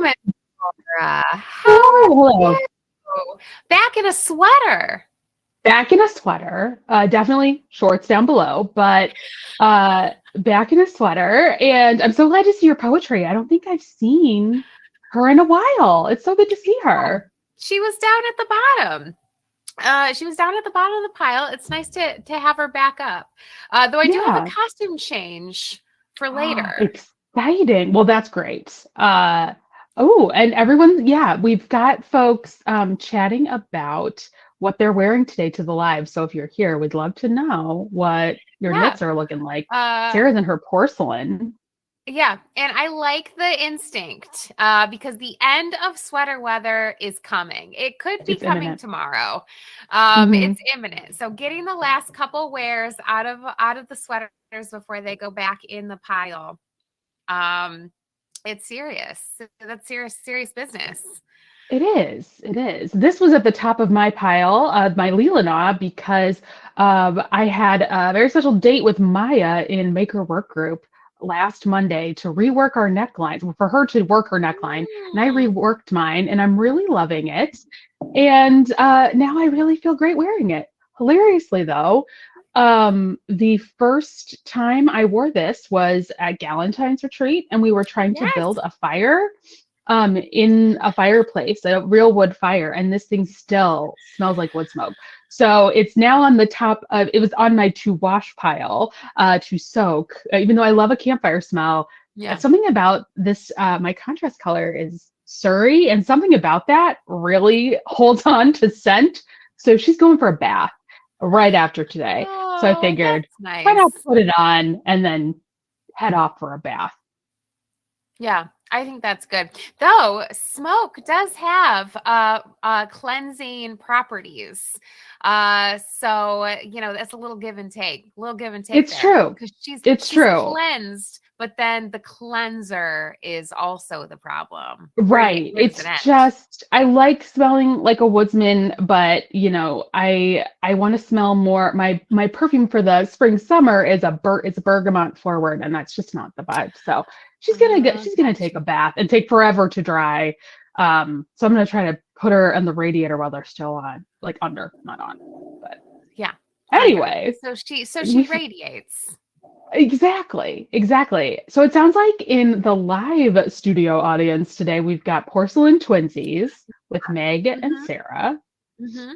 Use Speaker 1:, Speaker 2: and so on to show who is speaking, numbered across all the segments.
Speaker 1: Miss Laura. How are
Speaker 2: Oh, hello.
Speaker 1: you? Back in a sweater.
Speaker 2: Back in a sweater, definitely shorts down below, but back in a sweater. And I'm so glad to see your poetry. I don't think I've seen her in a while. It's so good to see
Speaker 1: Oh,
Speaker 2: her.
Speaker 1: she was down at the bottom. She was down at the bottom of the pile. It's nice to have her back up. Though I do have a
Speaker 2: Yeah.
Speaker 1: costume change for later.
Speaker 2: Exciting. Well, that's great. Oh, and everyone, yeah, we've got folks chatting about what they're wearing today to the live. So if you're here, we'd love to know what your
Speaker 1: Yeah.
Speaker 2: knits are looking like.
Speaker 1: Uh,
Speaker 2: Sarah's in her porcelain.
Speaker 1: yeah, and I like the instinct because the end of sweater weather is coming. It could be
Speaker 2: It's
Speaker 1: coming
Speaker 2: imminent.
Speaker 1: tomorrow.
Speaker 2: Hmm.
Speaker 1: It's imminent. So getting the last couple wears out of the sweaters before they go back in the pile. Um, it's serious. That's serious business.
Speaker 2: It is. It is. This was at the top of my pile, my Leelanau, because I had a very special date with Maya in Maker Work Group last Monday to rework our necklines, for her to work her neckline, and I
Speaker 1: Mm.
Speaker 2: reworked mine, and I'm really loving it. And now I really feel great wearing it. Hilariously, though, the first time I wore this was at Galentine's retreat, and we were trying to
Speaker 1: Yes.
Speaker 2: build a fire in a fireplace, a real wood fire, and this thing still smells like wood smoke. So it's now on the top of, it was on my to wash pile to soak. Even though I love a campfire smell,
Speaker 1: Yeah.
Speaker 2: something about this, my contrast color is Surrey, and something about that really holds on to scent. So she's going for a bath right after today. So I
Speaker 1: Oh,
Speaker 2: figured,
Speaker 1: that's
Speaker 2: why not
Speaker 1: nice.
Speaker 2: put it on and then head off for a bath?
Speaker 1: Yeah, I think that's good. Though smoke does have cleansing properties. So that's a little give and take. A little give and take
Speaker 2: It's
Speaker 1: there.
Speaker 2: true.
Speaker 1: Because
Speaker 2: It's
Speaker 1: she's
Speaker 2: true.
Speaker 1: cleansed, but then the cleanser is also the problem.
Speaker 2: Right.
Speaker 1: Where does it
Speaker 2: It's
Speaker 1: end?
Speaker 2: just I like smelling like a woodsman, but I want to smell more. My perfume for the spring summer is it's bergamot forward, and that's just not the vibe. So she's gonna take
Speaker 1: Gotcha.
Speaker 2: a bath and take forever to dry. So I'm gonna try to put her on the radiator while they're still on, like under, not on. But
Speaker 1: Yeah, I got you.
Speaker 2: anyway,
Speaker 1: So she radiates.
Speaker 2: exactly, exactly. So it sounds like in the live studio audience today, we've got Porcelain Twinsies with Meg and
Speaker 1: Mm-hmm.
Speaker 2: Sarah.
Speaker 1: Mm-hmm.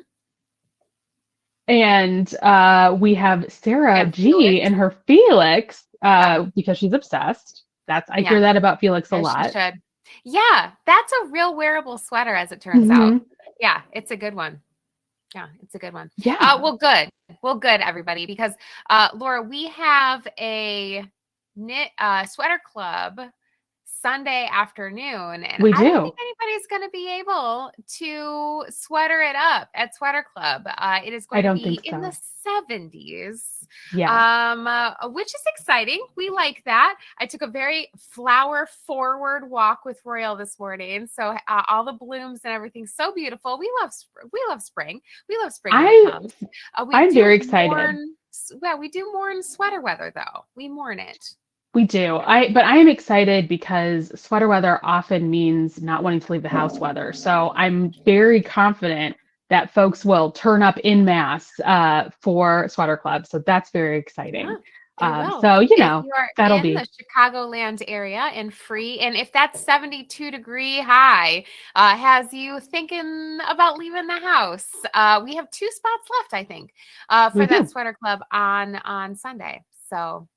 Speaker 2: And we have Sarah
Speaker 1: And
Speaker 2: G
Speaker 1: Felix.
Speaker 2: and her Felix
Speaker 1: Yeah.
Speaker 2: because she's obsessed. I
Speaker 1: Yeah.
Speaker 2: hear that about Felix a
Speaker 1: As she
Speaker 2: lot.
Speaker 1: should. Yeah, that's a real wearable sweater, as it turns out.
Speaker 2: Hmm.
Speaker 1: Yeah, it's a good one. Yeah, it's a good one.
Speaker 2: Yeah.
Speaker 1: Well, good. Well, good, everybody, because Laura, we have a knit sweater club Sunday afternoon, and
Speaker 2: We
Speaker 1: I don't
Speaker 2: do.
Speaker 1: think anybody's going to be able to sweater it up at Sweater Club. It is
Speaker 2: I
Speaker 1: going to
Speaker 2: don't
Speaker 1: be
Speaker 2: think
Speaker 1: in the
Speaker 2: so.
Speaker 1: 70s,
Speaker 2: Yeah.
Speaker 1: which is exciting. We like that. I took a very flower forward walk with Royal this morning, so all the blooms and everything so beautiful. We love spring. We love spring when it
Speaker 2: I
Speaker 1: comes. We
Speaker 2: I'm
Speaker 1: do
Speaker 2: very excited.
Speaker 1: mourn. Well, we do mourn sweater weather, though. We mourn it.
Speaker 2: We do. But I am excited because sweater weather often means not wanting to leave the house weather. So I'm very confident that folks will turn up in mass for Sweater Club. So that's very exciting.
Speaker 1: Yeah, they will.
Speaker 2: So,
Speaker 1: If you are
Speaker 2: that'll
Speaker 1: in
Speaker 2: be.
Speaker 1: the Chicagoland area and free, and if that 72-degree high has you thinking about leaving the house, we have 2 spots left, I think,
Speaker 2: We
Speaker 1: for that
Speaker 2: do.
Speaker 1: sweater club on Sunday. So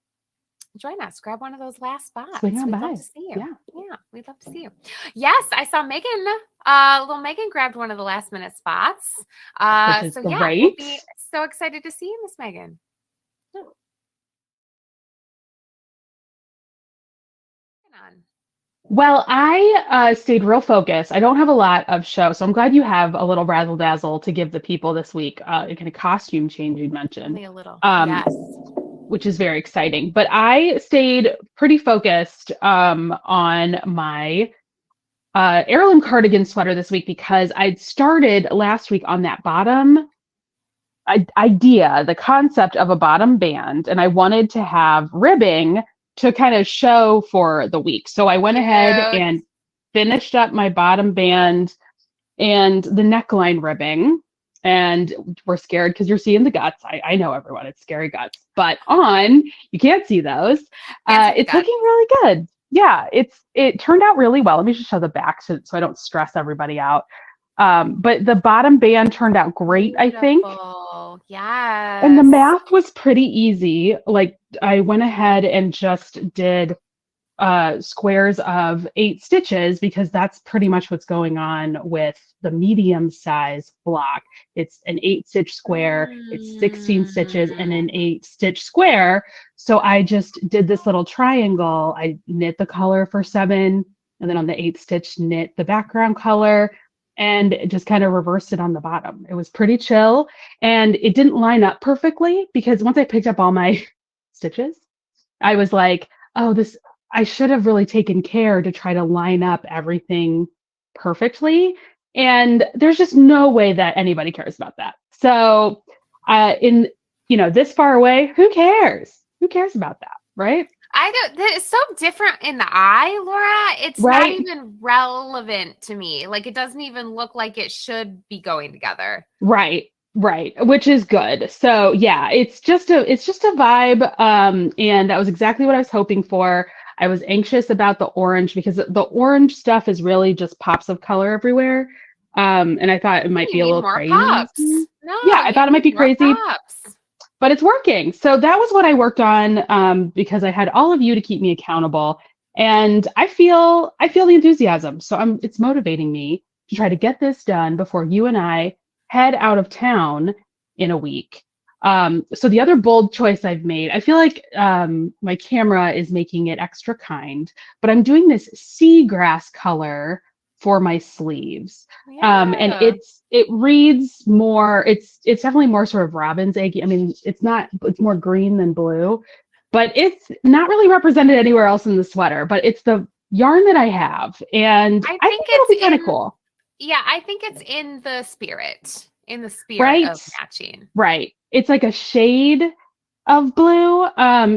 Speaker 1: join us. Grab one of those last spots.
Speaker 2: Swing on
Speaker 1: We'd love
Speaker 2: by.
Speaker 1: to see you.
Speaker 2: Yeah.
Speaker 1: Yeah, we'd love to see you. Yes, I saw Megan. Little Megan grabbed one of the last minute spots.
Speaker 2: Which is
Speaker 1: So yeah, we'll
Speaker 2: great.
Speaker 1: be so excited to see you, Miss Megan. On.
Speaker 2: Well, I stayed real focused. I don't have a lot of show, so I'm glad you have a little razzle dazzle to give the people this week. A kind of costume change you mentioned,
Speaker 1: Only a little.
Speaker 2: um,
Speaker 1: Yes.
Speaker 2: which is very exciting. But I stayed pretty focused on my heirloom cardigan sweater this week because I'd started last week on that bottom idea, the concept of a bottom band, and I wanted to have ribbing to kind of show for the week. So I went ahead
Speaker 1: Cute.
Speaker 2: and finished up my bottom band and the neckline ribbing. And we're scared because you're seeing the guts. I know everyone, it's scary guts. But you can't see those. It's looking really good. Yeah, it turned out really well. Let me just show the back so I don't stress everybody out. But the bottom band turned out great, I think.
Speaker 1: Yes.
Speaker 2: And the math was pretty easy. Like I went ahead and just did squares of 8 stitches because that's pretty much what's going on with the medium size block. It's an 8 stitch square, it's 16 stitches and an 8 stitch square. So I just did this little triangle. I knit the color for 7, and then on the 8th stitch knit the background color, and just kind of reversed it on the bottom. It was pretty chill, and it didn't line up perfectly because once I picked up all my stitches, I was like, oh, I should have really taken care to try to line up everything perfectly. And there's just no way that anybody cares about that. So this far away, who cares? Who cares about that, right?
Speaker 1: I don't, it's so different in the eye, Laura. It's not even relevant to me. Like, it doesn't even look like it should be going together.
Speaker 2: Right. Which is good. So yeah, it's just a vibe. And that was exactly what I was hoping for. I was anxious about the orange because the orange stuff is really just pops of color everywhere. And I thought it might be a little crazy.
Speaker 1: Pops. No,
Speaker 2: yeah, I thought it might be crazy, but it's working. So that was what I worked on because I had all of you to keep me accountable, and I feel the enthusiasm. So it's motivating me to try to get this done before you and I head out of town in a week. So the other bold choice I've made, I feel like my camera is making it extra kind, but I'm doing this seagrass color for my sleeves. And it reads more, it's definitely more sort of robin's egg. I mean, it's more green than blue, but it's not really represented anywhere else in the sweater, but it's the yarn that I have. And I think it'll be kind of cool.
Speaker 1: Yeah, I think it's in the spirit of matching.
Speaker 2: Right. It's like a shade of blue.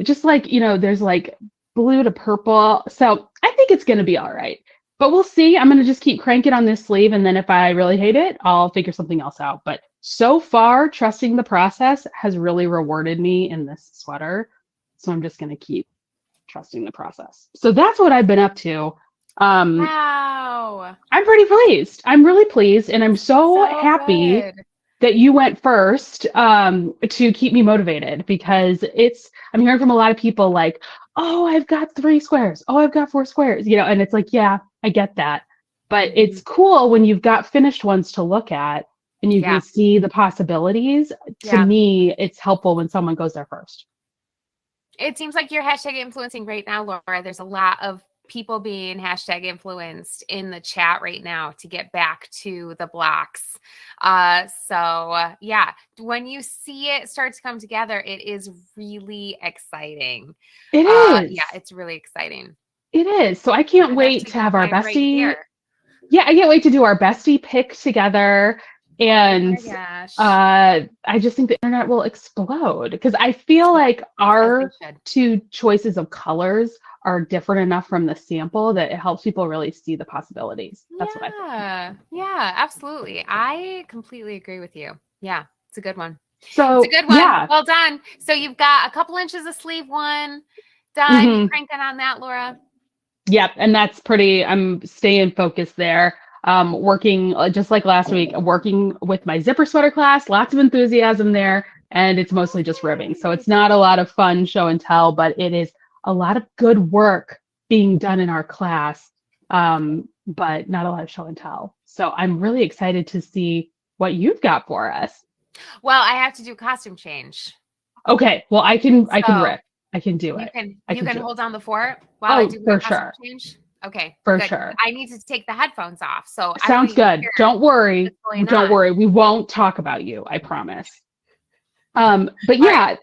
Speaker 2: Just like, there's like blue to purple. So I think it's going to be all right. But we'll see. I'm going to just keep cranking on this sleeve. And then if I really hate it, I'll figure something else out. But so far, trusting the process has really rewarded me in this sweater. So I'm just going to keep trusting the process. So that's what I've been up to.
Speaker 1: Wow.
Speaker 2: I'm pretty pleased. I'm really pleased. And I'm so happy that you went first to keep me motivated, because I'm hearing from a lot of people like, oh, I've got 3 squares. Oh, I've got 4 squares, and it's like, yeah, I get that. But it's cool when you've got finished ones to look at and you can see the possibilities. To me, it's helpful when someone goes there first.
Speaker 1: It seems like you're hashtag influencing right now, Laura. There's a lot of people being hashtag influenced in the chat right now to get back to the blocks. When you see it start to come together, it is really exciting.
Speaker 2: It is.
Speaker 1: Yeah, it's really exciting.
Speaker 2: It is. So I can't wait to have our bestie. Yeah, I can't wait to do our bestie pick together. And I just think the internet will explode, because I feel like our 2 choices of colors are different enough from the sample that it helps people really see the possibilities. That's what I think.
Speaker 1: Yeah, absolutely. I completely agree with you. Yeah, it's a good one.
Speaker 2: So
Speaker 1: it's a good one. Yeah. Well done. So you've got a couple inches of sleeve 1 done. You cranking on that, Laura?
Speaker 2: Yep. And that's I'm staying focused there. Working just like last week, working with my zipper sweater class, lots of enthusiasm there, and it's mostly just ribbing. So it's not a lot of fun show and tell, but it is a lot of good work being done in our class, but not a lot of show and tell. So I'm really excited to see what you've got for us.
Speaker 1: Well, I have to do costume change.
Speaker 2: Okay. Well, I can rip. I can do it.
Speaker 1: You can hold down the fort while I do my costume change. Okay.
Speaker 2: For sure.
Speaker 1: I need to take the headphones off. So
Speaker 2: sounds good. Don't worry. Don't worry. We won't talk about you. I promise. But yeah,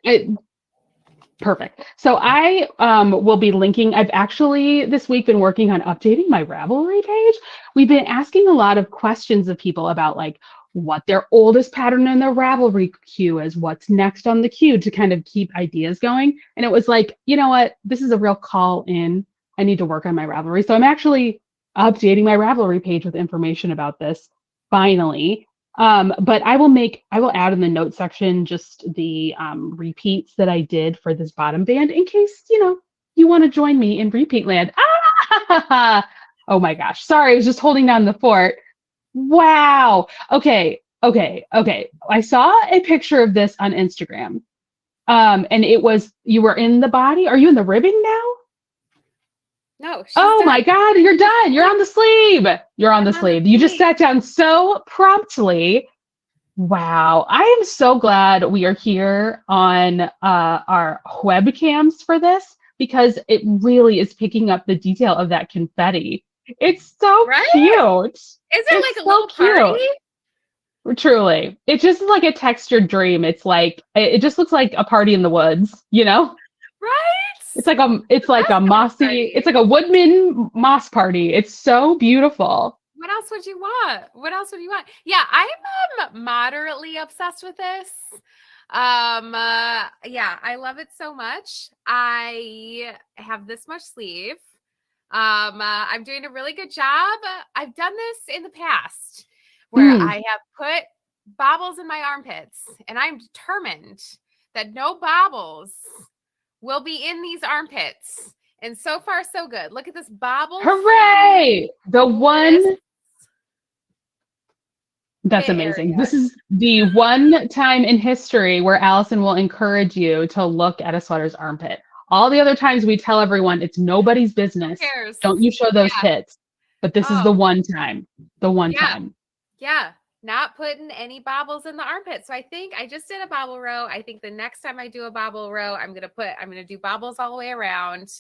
Speaker 2: perfect. So I will be linking. I've actually this week been working on updating my Ravelry page. We've been asking a lot of questions of people about like what their oldest pattern in their Ravelry queue is, what's next on the queue, to kind of keep ideas going. And it was like, you know what? This is a real call in. I need to work on my Ravelry. So I'm actually updating my Ravelry page with information about this finally. But I will add in the notes section just the repeats that I did for this bottom band in case, you want to join me in repeat land. Ah! Oh my gosh. Sorry, I was just holding down the fort. Wow. Okay. Okay. Okay. I saw a picture of this on Instagram. And you were in the body. Are you in the ribbing now?
Speaker 1: No, she's
Speaker 2: Oh
Speaker 1: done.
Speaker 2: my God, you're done. You're on the sleeve. You're on the sleeve. You just sat down so promptly. Wow. I am so glad we are here on our webcams for this because it really is picking up the detail of that confetti. It's so cute.
Speaker 1: Is there
Speaker 2: It's
Speaker 1: like a little party?
Speaker 2: Truly. It just is like a textured dream. It's like, it just looks like a party in the woods,
Speaker 1: Right?
Speaker 2: It's like a mossy, it's like a woodman moss party. It's so beautiful.
Speaker 1: What else would you want? What else would you want? Yeah, I'm moderately obsessed with this. Yeah, I love it so much. I have this much sleeve. I'm doing a really good job. I've done this in the past where I have put baubles in my armpits, and I'm determined that no baubles will be in these armpits. And so far, so good. Look at this bauble.
Speaker 2: Hooray! The one. That's amazing. This is the one time in history where Allyson will encourage you to look at a sweater's armpit. All the other times we tell everyone it's nobody's business. Don't you show those pits. But this is the one time. The one time.
Speaker 1: Yeah. Not putting any baubles in the armpit. So I think I just did a bauble row. I think the next time I do a bauble row, I'm going to do baubles all the way around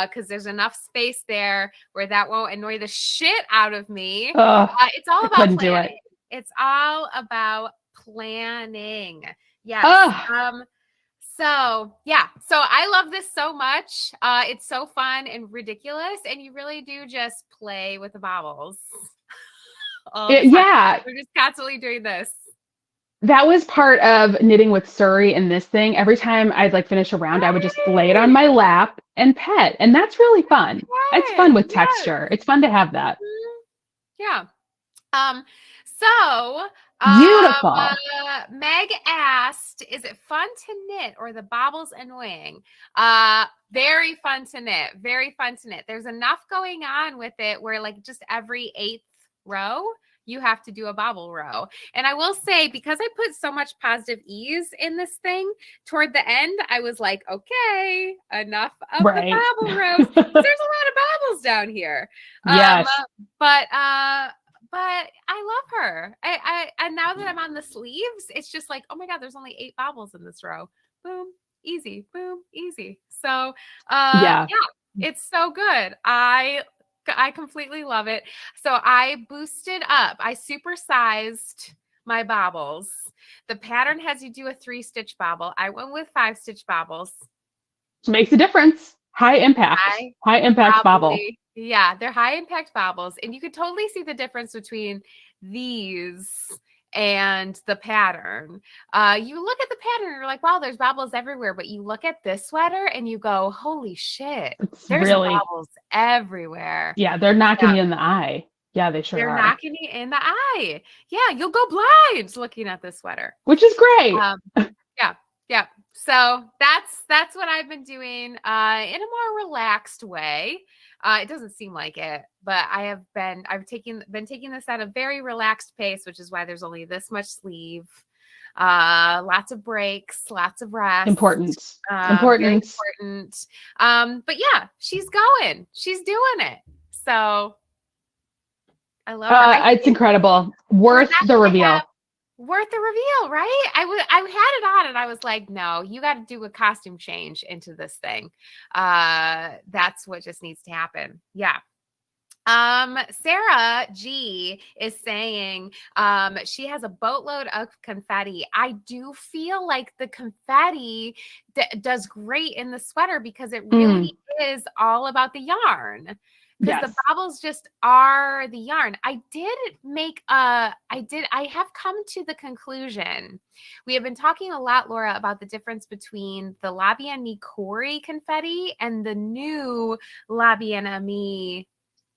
Speaker 1: because there's enough space there where that won't annoy the shit out of me. It's all about planning. It's all about planning. Yes. So I love this so much. It's so fun and ridiculous. And you really do just play with the baubles.
Speaker 2: Yeah.
Speaker 1: We're just constantly doing this.
Speaker 2: That was part of knitting with Surrey in this thing. Every time I'd finish a round, I would just lay it on my lap and pet. And that's really fun. It's fun with texture. It's fun to have that.
Speaker 1: Yeah. So
Speaker 2: beautiful.
Speaker 1: Meg asked, is it fun to knit or the baubles annoying? Very fun to knit. Very fun to knit. There's enough going on with it where just every 8th row you have to do a bauble row. And I will say, because I put so much positive ease in this thing, toward the end I was like, okay, enough of the bauble rows. There's a lot of baubles down here.
Speaker 2: Yes.
Speaker 1: But I love her. And now that I'm on the sleeves, it's just like, oh my God, there's only 8 baubles in this row. Boom, easy, boom, easy. So yeah, it's so good. I completely love it. So I boosted up. I supersized my baubles. The pattern has you do a 3-stitch bauble. I went with 5-stitch baubles.
Speaker 2: Makes a difference. High impact bauble.
Speaker 1: Yeah, they're high impact baubles. And you could totally see the difference between these and the pattern. You look at the pattern and you're like, wow, there's baubles everywhere. But you look at this sweater and you go, holy shit, there's baubles everywhere.
Speaker 2: Yeah, they're knocking you in the eye. Yeah, they sure are.
Speaker 1: They're knocking you in the eye. Yeah, you'll go blind looking at this sweater.
Speaker 2: Which is great.
Speaker 1: Yeah. So that's what I've been doing in a more relaxed way. It doesn't seem like it, but I've been taking this at a very relaxed pace, which is why there's only this much sleeve. Lots of breaks, lots of rest.
Speaker 2: Important.
Speaker 1: But yeah, she's going. She's doing it. So I love her.
Speaker 2: It's incredible. Worth the reveal.
Speaker 1: Worth the reveal, right? I had it on and I was like, no, you got to do a costume change into this thing. That's what just needs to happen. Yeah. Sarah G is saying she has a boatload of confetti. I do feel like the confetti does great in the sweater because it really is all about the yarn. Because the baubles just are the yarn. I have come to the conclusion. We have been talking a lot, Laura, about the difference between the La Bien Mi Cori confetti and the new La Bien Mi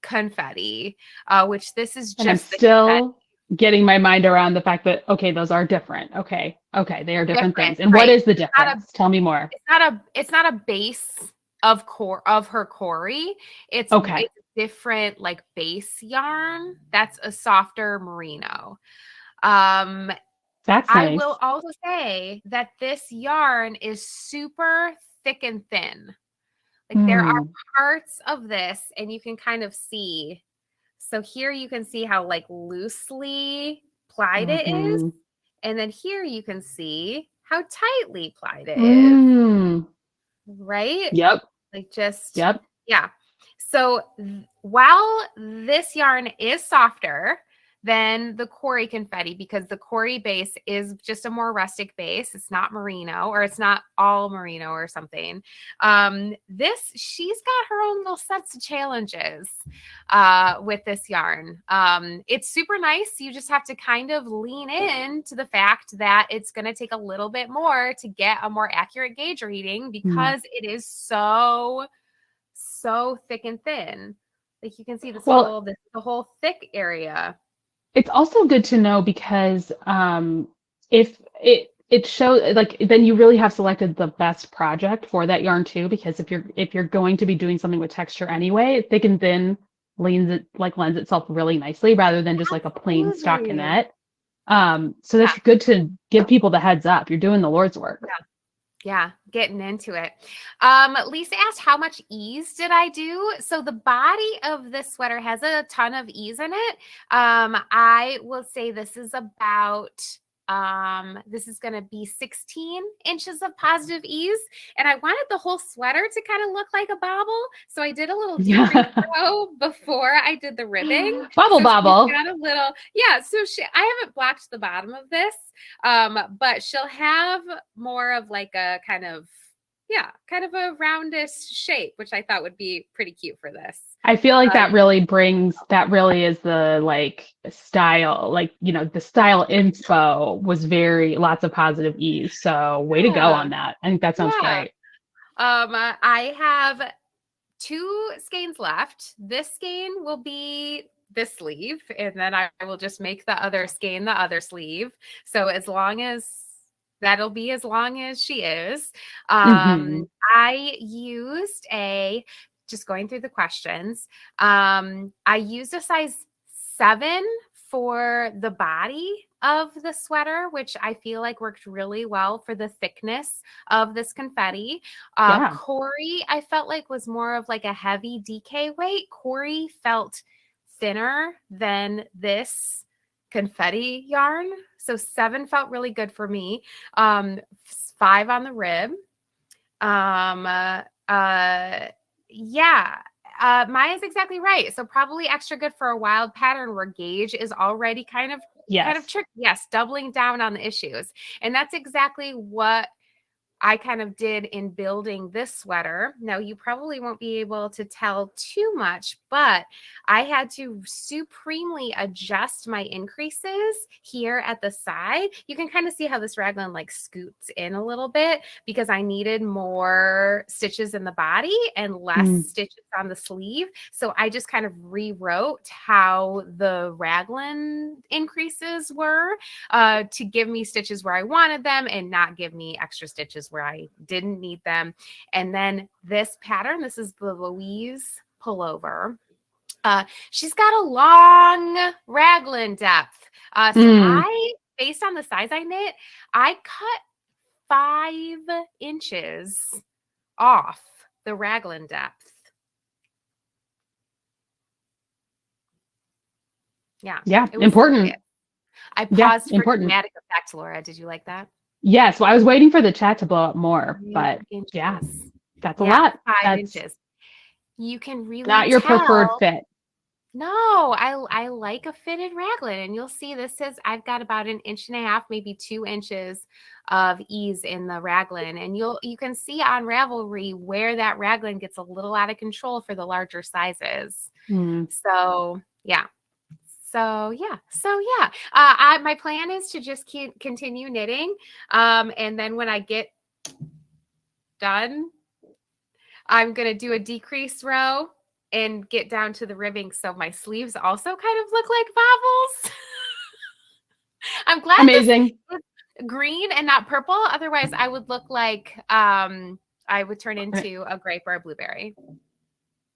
Speaker 1: confetti, which this is
Speaker 2: And I'm
Speaker 1: just the confetti.
Speaker 2: still getting my mind around the fact that, okay, those are different. Okay. Okay. They are different
Speaker 1: Different,
Speaker 2: things. And what
Speaker 1: right?
Speaker 2: is the difference? Tell me more.
Speaker 1: It's not a base of her Corey.
Speaker 2: Okay.
Speaker 1: It's different like base yarn. That's a softer merino. Um,
Speaker 2: That's
Speaker 1: I will
Speaker 2: nice.
Speaker 1: also say that this yarn is super thick and thin. Like there are
Speaker 2: Hmm.
Speaker 1: parts of this, and you can kind of see. So here you can see how like loosely plied it is.
Speaker 2: Mm-hmm.
Speaker 1: And then here you can see how tightly plied it is,
Speaker 2: Mm.
Speaker 1: right?
Speaker 2: Yep.
Speaker 1: Like just,
Speaker 2: Yep.
Speaker 1: yeah. So while this yarn is softer than the Corey confetti, because the Corey base is just a more rustic base, it's not merino, or it's not all merino or something. She's got her own little sets of challenges with this yarn. It's super nice. You just have to kind of lean in to the fact that it's going to take a little bit more to get a more accurate gauge reading,
Speaker 2: Mm.
Speaker 1: because it is so thick and thin. Like you can see
Speaker 2: Well,
Speaker 1: the whole thick area.
Speaker 2: it's also good to know because if it shows like then you really have selected the best project for that yarn too, because if you're going to be doing something with texture anyway, thick and thin lends itself really nicely rather than just like a plain
Speaker 1: Absolutely.
Speaker 2: stockinette. So that's
Speaker 1: Yeah.
Speaker 2: good to give people the heads up. You're doing the Lord's work.
Speaker 1: Yeah, getting into it. Lisa asked, how much ease did I do? So the body of this sweater has a ton of ease in it. I will say this is going to be 16 inches of positive ease. And I wanted the whole sweater to kind of look like a bobble. So I did a little decrease
Speaker 2: Yeah.
Speaker 1: row before I did the ribbing.
Speaker 2: Bobble
Speaker 1: So she's
Speaker 2: bobble.
Speaker 1: got a little, yeah. I haven't blocked the bottom of this. But she'll have more of like a kind of a roundish shape, which I thought would be pretty cute for this.
Speaker 2: I feel like that really is the like style, like, the style info was very lots of positive ease. So way to go
Speaker 1: Yeah,
Speaker 2: on that. I think that sounds
Speaker 1: yeah.
Speaker 2: great.
Speaker 1: I have 2 skeins left. This skein will be this sleeve, and then I will just make the other skein the other sleeve. So that'll be as long as she is.
Speaker 2: Hmm.
Speaker 1: I used just going through the questions. I used a size 7 for the body of the sweater, which I feel like worked really well for the thickness of this confetti.
Speaker 2: Yeah.
Speaker 1: Corey, I felt like was more of like a heavy DK weight. Corey felt thinner than this confetti yarn. So 7 felt really good for me. 5 on the rib. Yeah. Maya's exactly right. So probably extra good for a wild pattern where gauge is already kind of
Speaker 2: Yes.
Speaker 1: tricky. Yes, doubling down on the issues. And that's exactly what I kind of did in building this sweater. Now, you probably won't be able to tell too much, but I had to supremely adjust my increases here at the side. You can kind of see how this raglan like scoots in a little bit because I needed more stitches in the body and less
Speaker 2: Mm.
Speaker 1: stitches on the sleeve. So I just kind of rewrote how the raglan increases were to give me stitches where I wanted them and not give me extra stitches where I didn't need them. And then this pattern, this is the Louise Pullover. She's got a long raglan depth.
Speaker 2: Mm.
Speaker 1: Based on the size I knit, I cut 5 inches off the raglan depth. Yeah.
Speaker 2: Yeah.
Speaker 1: It was
Speaker 2: Important.
Speaker 1: serious. I
Speaker 2: Yeah.
Speaker 1: paused for
Speaker 2: Important.
Speaker 1: dramatic effect, Laura. Did you like that?
Speaker 2: Yes. Well, I was waiting for the chat to blow up more,
Speaker 1: 5
Speaker 2: but yeah,
Speaker 1: inches.
Speaker 2: that's a
Speaker 1: Yeah,
Speaker 2: lot.
Speaker 1: 5
Speaker 2: That's
Speaker 1: inches. You can really
Speaker 2: not your preferred
Speaker 1: tell.
Speaker 2: fit.
Speaker 1: No, I like a fitted raglan, and you'll see this says I've got about 1.5 inches, maybe 2 inches of ease in the raglan, and you can see on Ravelry where that raglan gets a little out of control for the larger sizes.
Speaker 2: Mm.
Speaker 1: So yeah. My plan is to just continue knitting, and then when I get done, I'm gonna do a decrease row and get down to the ribbing so my sleeves also kind of look like bobbles. I'm glad
Speaker 2: Amazing.
Speaker 1: this is green and not purple. Otherwise, I would look like I would turn into a grape or a blueberry.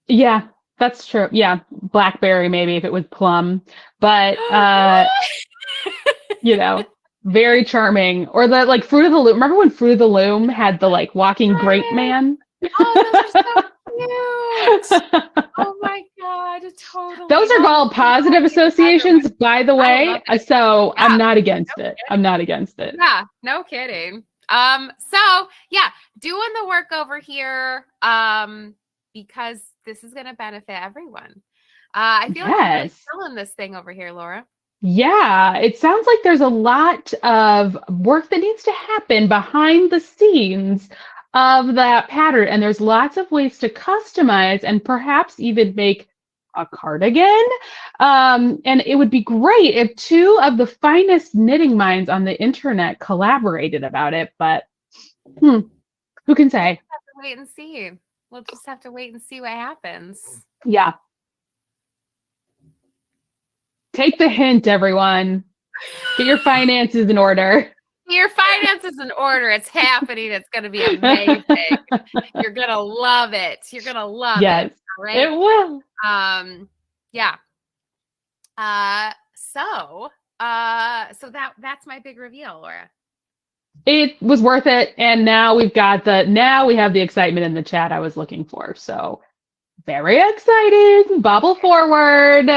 Speaker 2: Yeah, that's true. Yeah, blackberry maybe if it was plum, but you know, very charming. Or the like Fruit of the Loom. Remember when Fruit of the Loom had the like walking grape man?
Speaker 1: Oh, those are so cute. Oh my God, totally.
Speaker 2: Those are all positive associations, by the way. So
Speaker 1: Yeah.
Speaker 2: I'm not against it. I'm not against it.
Speaker 1: Yeah, no kidding. So yeah, doing the work over here, because this is gonna benefit everyone. I feel like I'm really selling this thing over here, Laura.
Speaker 2: Yeah, it sounds like there's a lot of work that needs to happen behind the scenes of that pattern, and there's lots of ways to customize and perhaps even make a cardigan. And it would be great if two of the finest knitting minds on the internet collaborated about it, but who can say?
Speaker 1: We'll just have to wait and see. We'll just have to wait and see what happens.
Speaker 2: Yeah. Take the hint, everyone. Get your finances in order.
Speaker 1: Your finances in order. It's happening. It's going to be amazing. You're going to love it. You're going to love it. Right?
Speaker 2: It will.
Speaker 1: Yeah. So that's my big reveal, Laura.
Speaker 2: It was worth it. And now we have the excitement in the chat I was looking for. So very exciting. Bobble forward,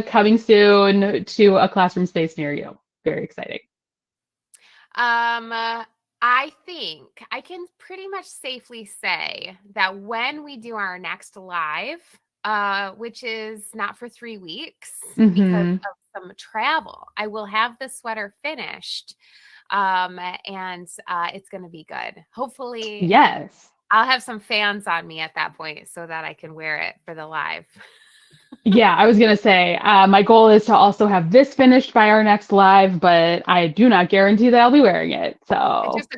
Speaker 2: coming soon to a classroom space near you. Very exciting.
Speaker 1: I think I can pretty much safely say that when we do our next live, which is not for 3 weeks because of some travel, I will have the sweater finished. And it's going to be good. Hopefully.
Speaker 2: Yes.
Speaker 1: I'll have some fans on me at that point so that I can wear it for the live.
Speaker 2: Yeah, I was going to say, my goal is to also have this finished by our next live, but I do not guarantee that I'll be wearing it. So
Speaker 1: just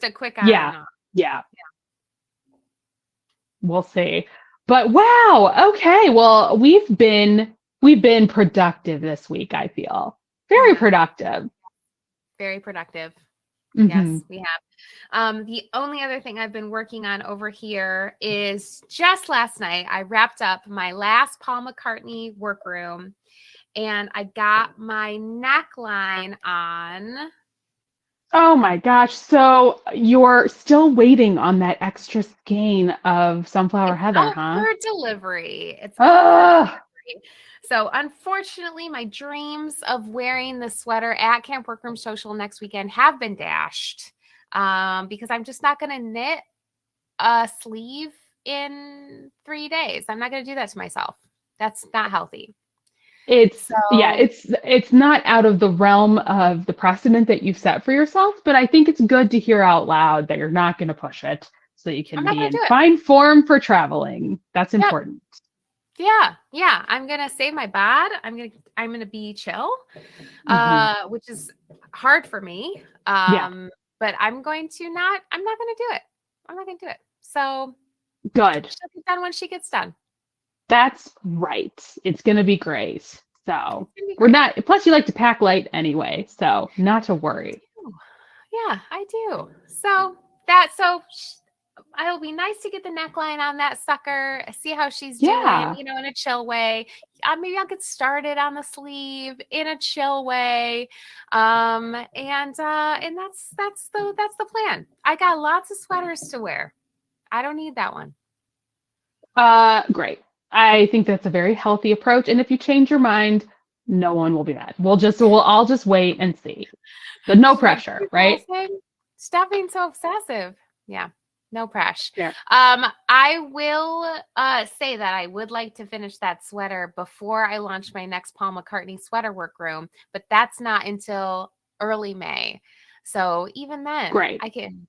Speaker 1: a quick on.
Speaker 2: Yeah. We'll see. But wow. Okay. Well, we've been productive this week, I feel. Very productive.
Speaker 1: Very productive. Yes, we have. The only other thing I've been working on over here is just last night, I wrapped up my last Paul McCartney workroom and I got my neckline on.
Speaker 2: Oh my gosh. So you're still waiting on that extra skein of sunflower heather, huh?
Speaker 1: For delivery. It's So unfortunately, my dreams of wearing the sweater at Camp Workroom Social next weekend have been dashed because I'm just not going to knit a sleeve in 3 days. I'm not going to do that to myself. That's not healthy.
Speaker 2: It's not out of the realm of the precedent that you've set for yourself, but I think it's good to hear out loud that you're not going to push it so you can be in fine form for traveling. That's important.
Speaker 1: Yeah. I'm gonna save my bod. I'm gonna be chill, which is hard for me. But I'm not gonna do it. I'm not gonna do it. So
Speaker 2: good.
Speaker 1: She'll get done when she gets done.
Speaker 2: That's right. It's gonna be great. So we're not. Plus, you like to pack light anyway, so not to worry.
Speaker 1: I do. So it'll be nice to get the neckline on that sucker, see how she's doing, in a chill way. Maybe I'll get started on the sleeve in a chill way. And that's the plan. I got lots of sweaters to wear. I don't need that one.
Speaker 2: Great. I think that's a very healthy approach. And if you change your mind, no one will be mad. We'll all just wait and see. But no pressure, right?
Speaker 1: Stop being so obsessive. Yeah. No pressure.
Speaker 2: Yeah.
Speaker 1: I will say that I would like to finish that sweater before I launch my next Paul McCartney sweater workroom, but that's not until early May. So even then, I can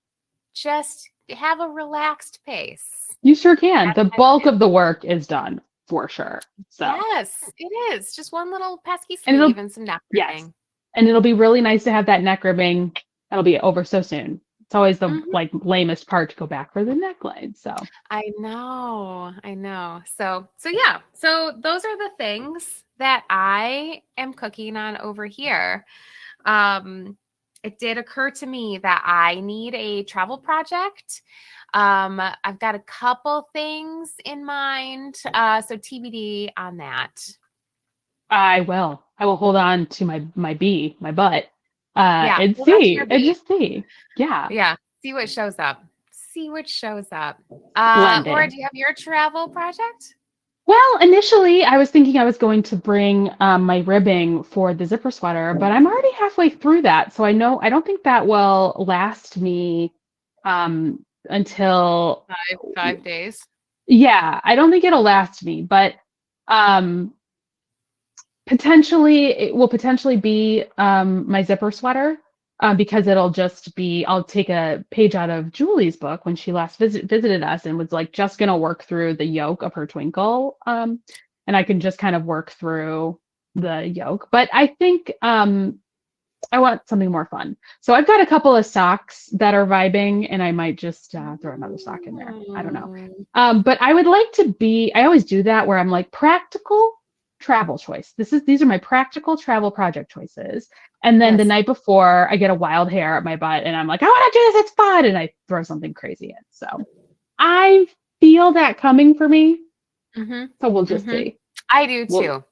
Speaker 1: just have a relaxed pace.
Speaker 2: You sure can. The bulk of the work is done for sure. So
Speaker 1: yes, it is. Just one little pesky sleeve and some neck ribbing.
Speaker 2: Yes. And it'll be really nice to have that neck ribbing. That'll be over so soon. It's always the
Speaker 1: Mhm.
Speaker 2: like lamest part to go back for the neckline. So
Speaker 1: I know. So yeah. So those are the things that I am cooking on over here. Um, it did occur to me that I need a travel project. I've got a couple things in mind. So TBD on that.
Speaker 2: I will hold on to my butt,
Speaker 1: Yeah.
Speaker 2: and
Speaker 1: Hold on to
Speaker 2: see
Speaker 1: your
Speaker 2: and
Speaker 1: beef.
Speaker 2: just see. Yeah,
Speaker 1: Yeah. See what shows up. See what shows up. Laura,
Speaker 2: splendid.
Speaker 1: do you have your travel project?
Speaker 2: Well, initially I was thinking I was going to bring my ribbing for the zipper sweater, but I'm already halfway through that, so I don't think that will last me until,
Speaker 1: 5 days.
Speaker 2: yeah, I don't think it'll last me, but um potentially it will potentially be my zipper sweater, because it'll just be, I'll take a page out of Julie's book when she last visited us and was like just gonna work through the yoke of her twinkle, and I can just kind of work through the yoke. But I think I want something more fun. So I've got a couple of socks that are vibing, and I might just throw another sock in there. I don't know.
Speaker 1: Mm.
Speaker 2: But I would like to be, I always do that where I'm like practical travel choice. These are my practical travel project choices. And then the
Speaker 1: Yes.
Speaker 2: night before I get a wild hair at my butt and I'm like, I want to do this, it's fun. And I throw something crazy in. So I feel that coming for me. So we'll
Speaker 1: Mm-hmm.
Speaker 2: just
Speaker 1: Mm-hmm.
Speaker 2: see.
Speaker 1: I do
Speaker 2: We'll,
Speaker 1: too. I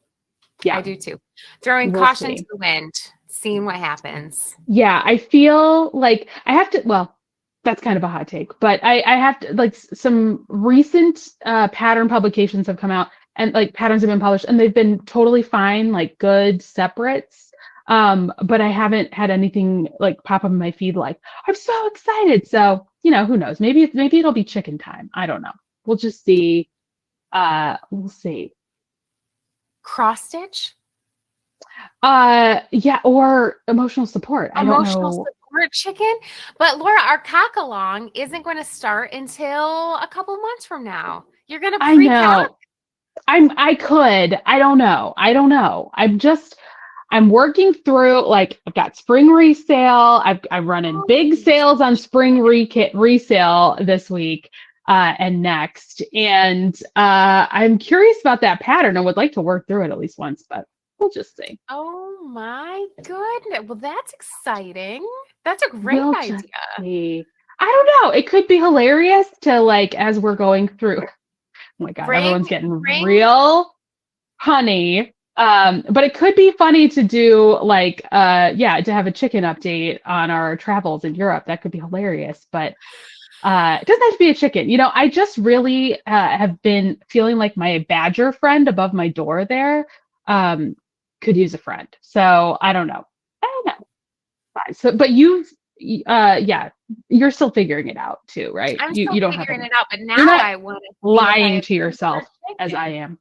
Speaker 2: yeah,
Speaker 1: do too. Throwing
Speaker 2: we'll
Speaker 1: caution to
Speaker 2: see.
Speaker 1: the wind, seeing what happens.
Speaker 2: Yeah, I feel like I have to, well, that's kind of a hot take, but I have to, like, some recent pattern publications have come out and like patterns have been published and they've been totally fine, like good separates. But I haven't had anything like pop up in my feed like, I'm so excited. So, who knows? Maybe it'll be chicken time. I don't know. We'll just see. We'll see.
Speaker 1: Cross stitch,
Speaker 2: Yeah, or emotional support. I don't
Speaker 1: emotional
Speaker 2: know.
Speaker 1: support chicken. But Laura, our cock along isn't going to start until a couple months from now. You're going to
Speaker 2: I
Speaker 1: pre-cock?
Speaker 2: know. I could. I don't know. I'm working through, like, I've got spring resale. I'm running big
Speaker 1: Holy
Speaker 2: sales on spring
Speaker 1: shit.
Speaker 2: resale this week and next. And I'm curious about that pattern. I would like to work through it at least once, but we'll just see.
Speaker 1: Oh my goodness. Well, that's exciting. That's a great
Speaker 2: We'll
Speaker 1: idea.
Speaker 2: just see. I don't know. It could be hilarious to, like, as we're going through. Oh my God,
Speaker 1: Bring,
Speaker 2: everyone's getting
Speaker 1: bring.
Speaker 2: real honey. But it could be funny to do like yeah, to have a chicken update on our travels in Europe. That could be hilarious. But it doesn't have to be a chicken. I just really have been feeling like my badger friend above my door there could use a friend. So I don't know. I don't know. Fine. So, but yeah, you're still figuring it out too, right?
Speaker 1: I'm
Speaker 2: You
Speaker 1: still
Speaker 2: don't have
Speaker 1: figuring
Speaker 2: any.
Speaker 1: it out, but
Speaker 2: You're
Speaker 1: now
Speaker 2: not
Speaker 1: I want to see if I
Speaker 2: lying
Speaker 1: have
Speaker 2: to
Speaker 1: room for
Speaker 2: yourself as I
Speaker 1: chicken.
Speaker 2: am.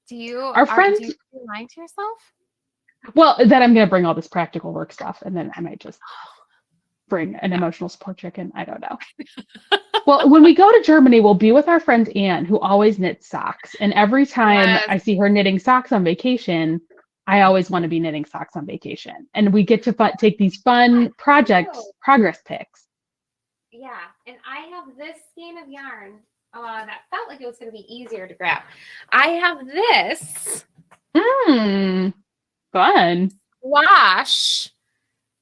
Speaker 1: Do you
Speaker 2: Our
Speaker 1: are do
Speaker 2: friends,
Speaker 1: you feel lying to yourself?
Speaker 2: well, then I'm going to bring all this practical work stuff, and then I might just bring an
Speaker 1: No.
Speaker 2: emotional support chicken. I don't know. Well, when we go to Germany, we'll be with our friend Anne, who always knits socks. And every time
Speaker 1: Yes.
Speaker 2: I see her knitting socks on vacation, I always want to be knitting socks on vacation. And we get to take these fun
Speaker 1: True.
Speaker 2: progress pics.
Speaker 1: Yeah, and I have this skein of yarn that felt like it was going to be easier to grab. I have this
Speaker 2: Mmm, fun.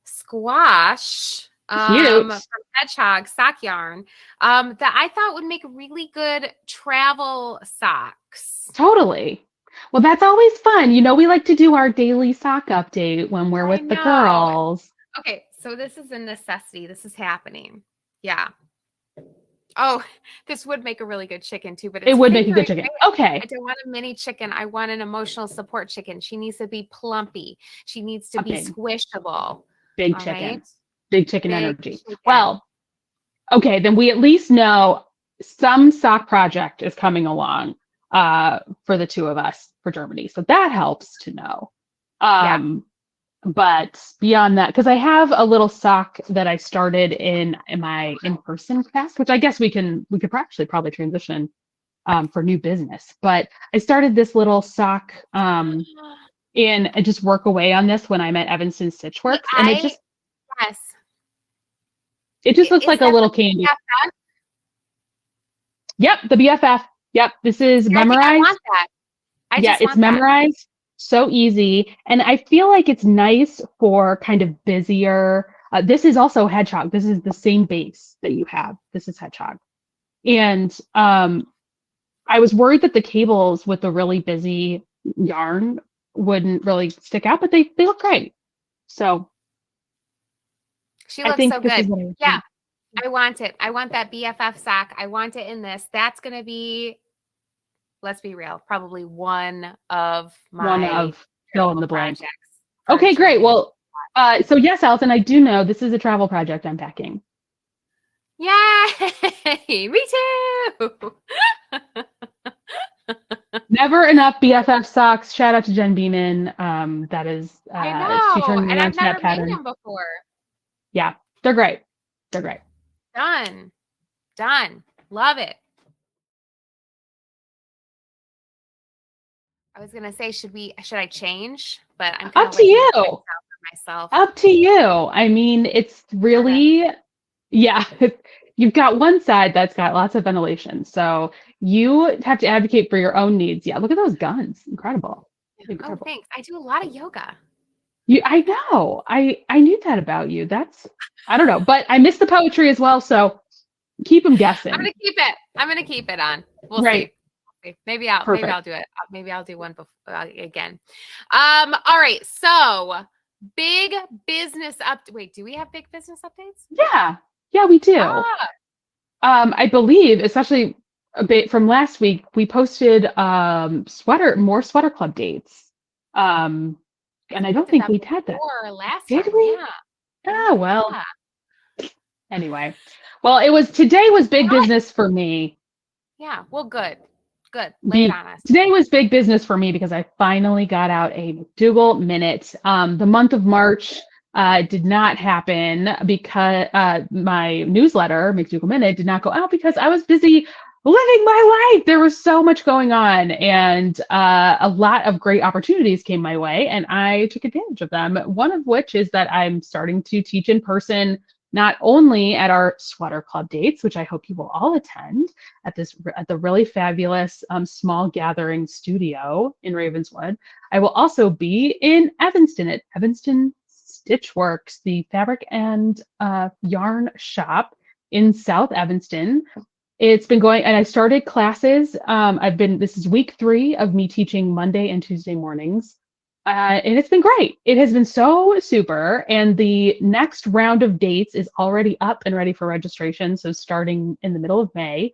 Speaker 1: squash
Speaker 2: Cute.
Speaker 1: from Hedgehog sock yarn that I thought would make really good travel socks.
Speaker 2: Totally. Well, that's always fun. We like to do our daily sock update when we're
Speaker 1: I
Speaker 2: with the
Speaker 1: know.
Speaker 2: girls.
Speaker 1: Okay, so this is a necessity. This is happening. Yeah. Oh, this would make a really good chicken too, but
Speaker 2: It
Speaker 1: it's
Speaker 2: would make a good
Speaker 1: fingering.
Speaker 2: chicken.
Speaker 1: I
Speaker 2: Okay.
Speaker 1: don't want a mini chicken. I want an emotional support chicken. She needs to be plumpy. She needs to
Speaker 2: A
Speaker 1: be
Speaker 2: big,
Speaker 1: squishable.
Speaker 2: big
Speaker 1: All right.
Speaker 2: chicken. Big chicken
Speaker 1: Big
Speaker 2: energy.
Speaker 1: chicken.
Speaker 2: Well, okay, then we at least know some sock project is coming along for the two of us for Germany. So that helps to know.
Speaker 1: Yeah.
Speaker 2: But beyond that, because I have a little sock that I started in my in-person class, which I guess we could actually probably transition for new business. But I started this little sock and just work away on this when I'm at Evanston
Speaker 1: See,
Speaker 2: Stitchworks, and it just
Speaker 1: yes.
Speaker 2: It just looks
Speaker 1: Is
Speaker 2: like a
Speaker 1: that
Speaker 2: little
Speaker 1: the
Speaker 2: candy.
Speaker 1: BFF?
Speaker 2: Yep, the BFF. Yep, this is
Speaker 1: I think I want
Speaker 2: memorized.
Speaker 1: that. I
Speaker 2: Yeah,
Speaker 1: just
Speaker 2: it's
Speaker 1: want that.
Speaker 2: memorized. So easy. And I feel like it's nice for kind of busier. This is also hedgehog. This is the same base that you have. This is hedgehog. And I was worried that the cables with the really busy yarn wouldn't really stick out, but they look great. So
Speaker 1: She
Speaker 2: I
Speaker 1: looks so
Speaker 2: think this is
Speaker 1: good.
Speaker 2: what I
Speaker 1: Yeah,
Speaker 2: want.
Speaker 1: I want it. I want that BFF sock. I want it in this. That's going to be, let's be real, probably one of
Speaker 2: One
Speaker 1: my
Speaker 2: of fill in
Speaker 1: travel
Speaker 2: the blank.
Speaker 1: projects for
Speaker 2: Okay, great.
Speaker 1: 2020.
Speaker 2: Well, so yes, Alison, I do know this is a travel project I'm packing.
Speaker 1: Yay! Me too.
Speaker 2: Never enough BFF socks. Shout out to Jen Beeman. That is,
Speaker 1: I
Speaker 2: she
Speaker 1: know.
Speaker 2: turned me
Speaker 1: And
Speaker 2: on
Speaker 1: I've
Speaker 2: to that
Speaker 1: never made
Speaker 2: pattern.
Speaker 1: them before.
Speaker 2: Yeah, they're great. They're great.
Speaker 1: Done. Done. Love it. I was gonna say, should I change? But I'm kind
Speaker 2: Up
Speaker 1: of
Speaker 2: to
Speaker 1: liking this
Speaker 2: you.
Speaker 1: lifestyle for myself.
Speaker 2: Up to you. I mean, it's
Speaker 1: Okay.
Speaker 2: really, yeah, you've got one side that's got lots of ventilation. So you have to advocate for your own needs. Yeah, look at those guns. Incredible.
Speaker 1: Oh,
Speaker 2: Incredible.
Speaker 1: thanks. I do a lot of yoga.
Speaker 2: I know. I knew that about you. That's, I don't know, but I miss the poetry as well. So keep them
Speaker 1: I'm
Speaker 2: guessing.
Speaker 1: gonna keep it. I'm gonna keep it on. We'll
Speaker 2: Right.
Speaker 1: see. Maybe I'll
Speaker 2: Perfect.
Speaker 1: do it. Maybe I'll do one again. All right. So big business Wait, do we have big business updates?
Speaker 2: Yeah. Yeah, we do.
Speaker 1: Ah,
Speaker 2: I believe, especially a bit from last week, we posted more sweater club dates. And I don't think we'd had that.
Speaker 1: before last
Speaker 2: Did
Speaker 1: time.
Speaker 2: we?
Speaker 1: Yeah.
Speaker 2: Ah, well,
Speaker 1: Yeah.
Speaker 2: anyway. Well, today was big business for me.
Speaker 1: Yeah. Well, good. Good. Lay it on us.
Speaker 2: Today was big business for me because I finally got out a McDougall Minute. The month of March did not happen because my newsletter, McDougall Minute, did not go out because I was busy living my life. There was so much going on, and a lot of great opportunities came my way, and I took advantage of them. One of which is that I'm starting to teach in person, not only at our sweater club dates, which I hope you will all attend at the really fabulous small gathering studio in Ravenswood. I will also be in Evanston at Evanston Stitchworks, the fabric and yarn shop in South Evanston. It's been going, and I started classes. This is week 3 of me teaching Monday and Tuesday mornings. And it's been great. It has been so super. And the next round of dates is already up and ready for registration. So starting in the middle of May.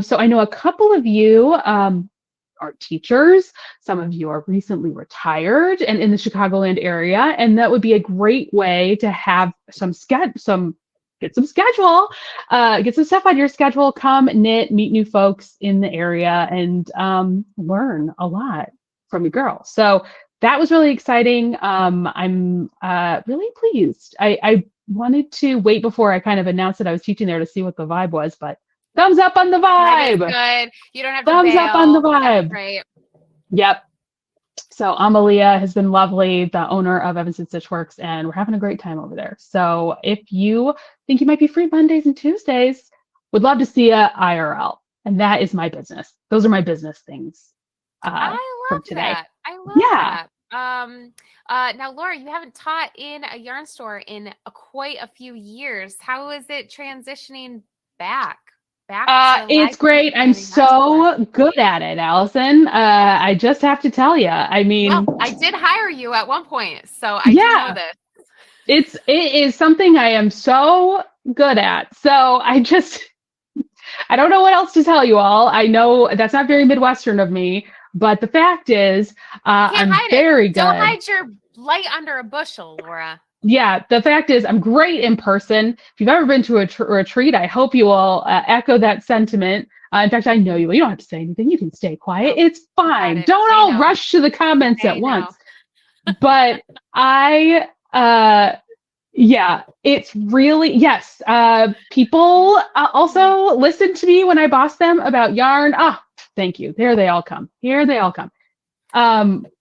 Speaker 2: So I know a couple of you are teachers. Some of you are recently retired and in the Chicagoland area. And that would be a great way to have get some schedule, get some stuff on your schedule, come knit, meet new folks in the area, and learn a lot from your girl. So that was really exciting. I'm really pleased. I wanted to wait before I kind of announced that I was teaching there to see what the vibe was, but thumbs up on the
Speaker 1: That is
Speaker 2: vibe.
Speaker 1: good. You don't have to
Speaker 2: Thumbs up on the
Speaker 1: bail. That's
Speaker 2: vibe.
Speaker 1: great.
Speaker 2: Yep. So Amalia has been lovely, the owner of Evanston Stitchworks, and we're having a great time over there. So if you think you might be free Mondays and Tuesdays, would love to see you IRL. And that is my business. Those are my business things
Speaker 1: I
Speaker 2: from
Speaker 1: love
Speaker 2: today.
Speaker 1: that. I love
Speaker 2: Yeah.
Speaker 1: that. Now, Laura, you haven't taught in a yarn store in quite a few years. How is it transitioning back to
Speaker 2: It's
Speaker 1: live
Speaker 2: great.
Speaker 1: teaching
Speaker 2: I'm
Speaker 1: in a yarn store?
Speaker 2: so good at it, Allyson. I just have to tell you. I mean,
Speaker 1: Well, I did hire you at one point, so I do
Speaker 2: yeah,
Speaker 1: know this.
Speaker 2: it is something I am so good at. So I don't know what else to tell you all. I know that's not very Midwestern of me, but the fact is,
Speaker 1: You can't
Speaker 2: I'm
Speaker 1: hide
Speaker 2: very
Speaker 1: it. Don't
Speaker 2: good.
Speaker 1: hide your light under a bushel, Laura.
Speaker 2: Yeah, the fact is, I'm great in person. If you've ever been to a retreat, I hope you will echo that sentiment. In fact, I know you will. You don't have to say anything. You can stay quiet.
Speaker 1: No,
Speaker 2: It's
Speaker 1: you got
Speaker 2: fine.
Speaker 1: it.
Speaker 2: Don't
Speaker 1: They
Speaker 2: all
Speaker 1: know.
Speaker 2: rush to the comments
Speaker 1: They
Speaker 2: at
Speaker 1: know.
Speaker 2: once. But yeah, it's really, yes. People also listen to me when I boss them about yarn. Ah, thank you. There they all come. Here they all come.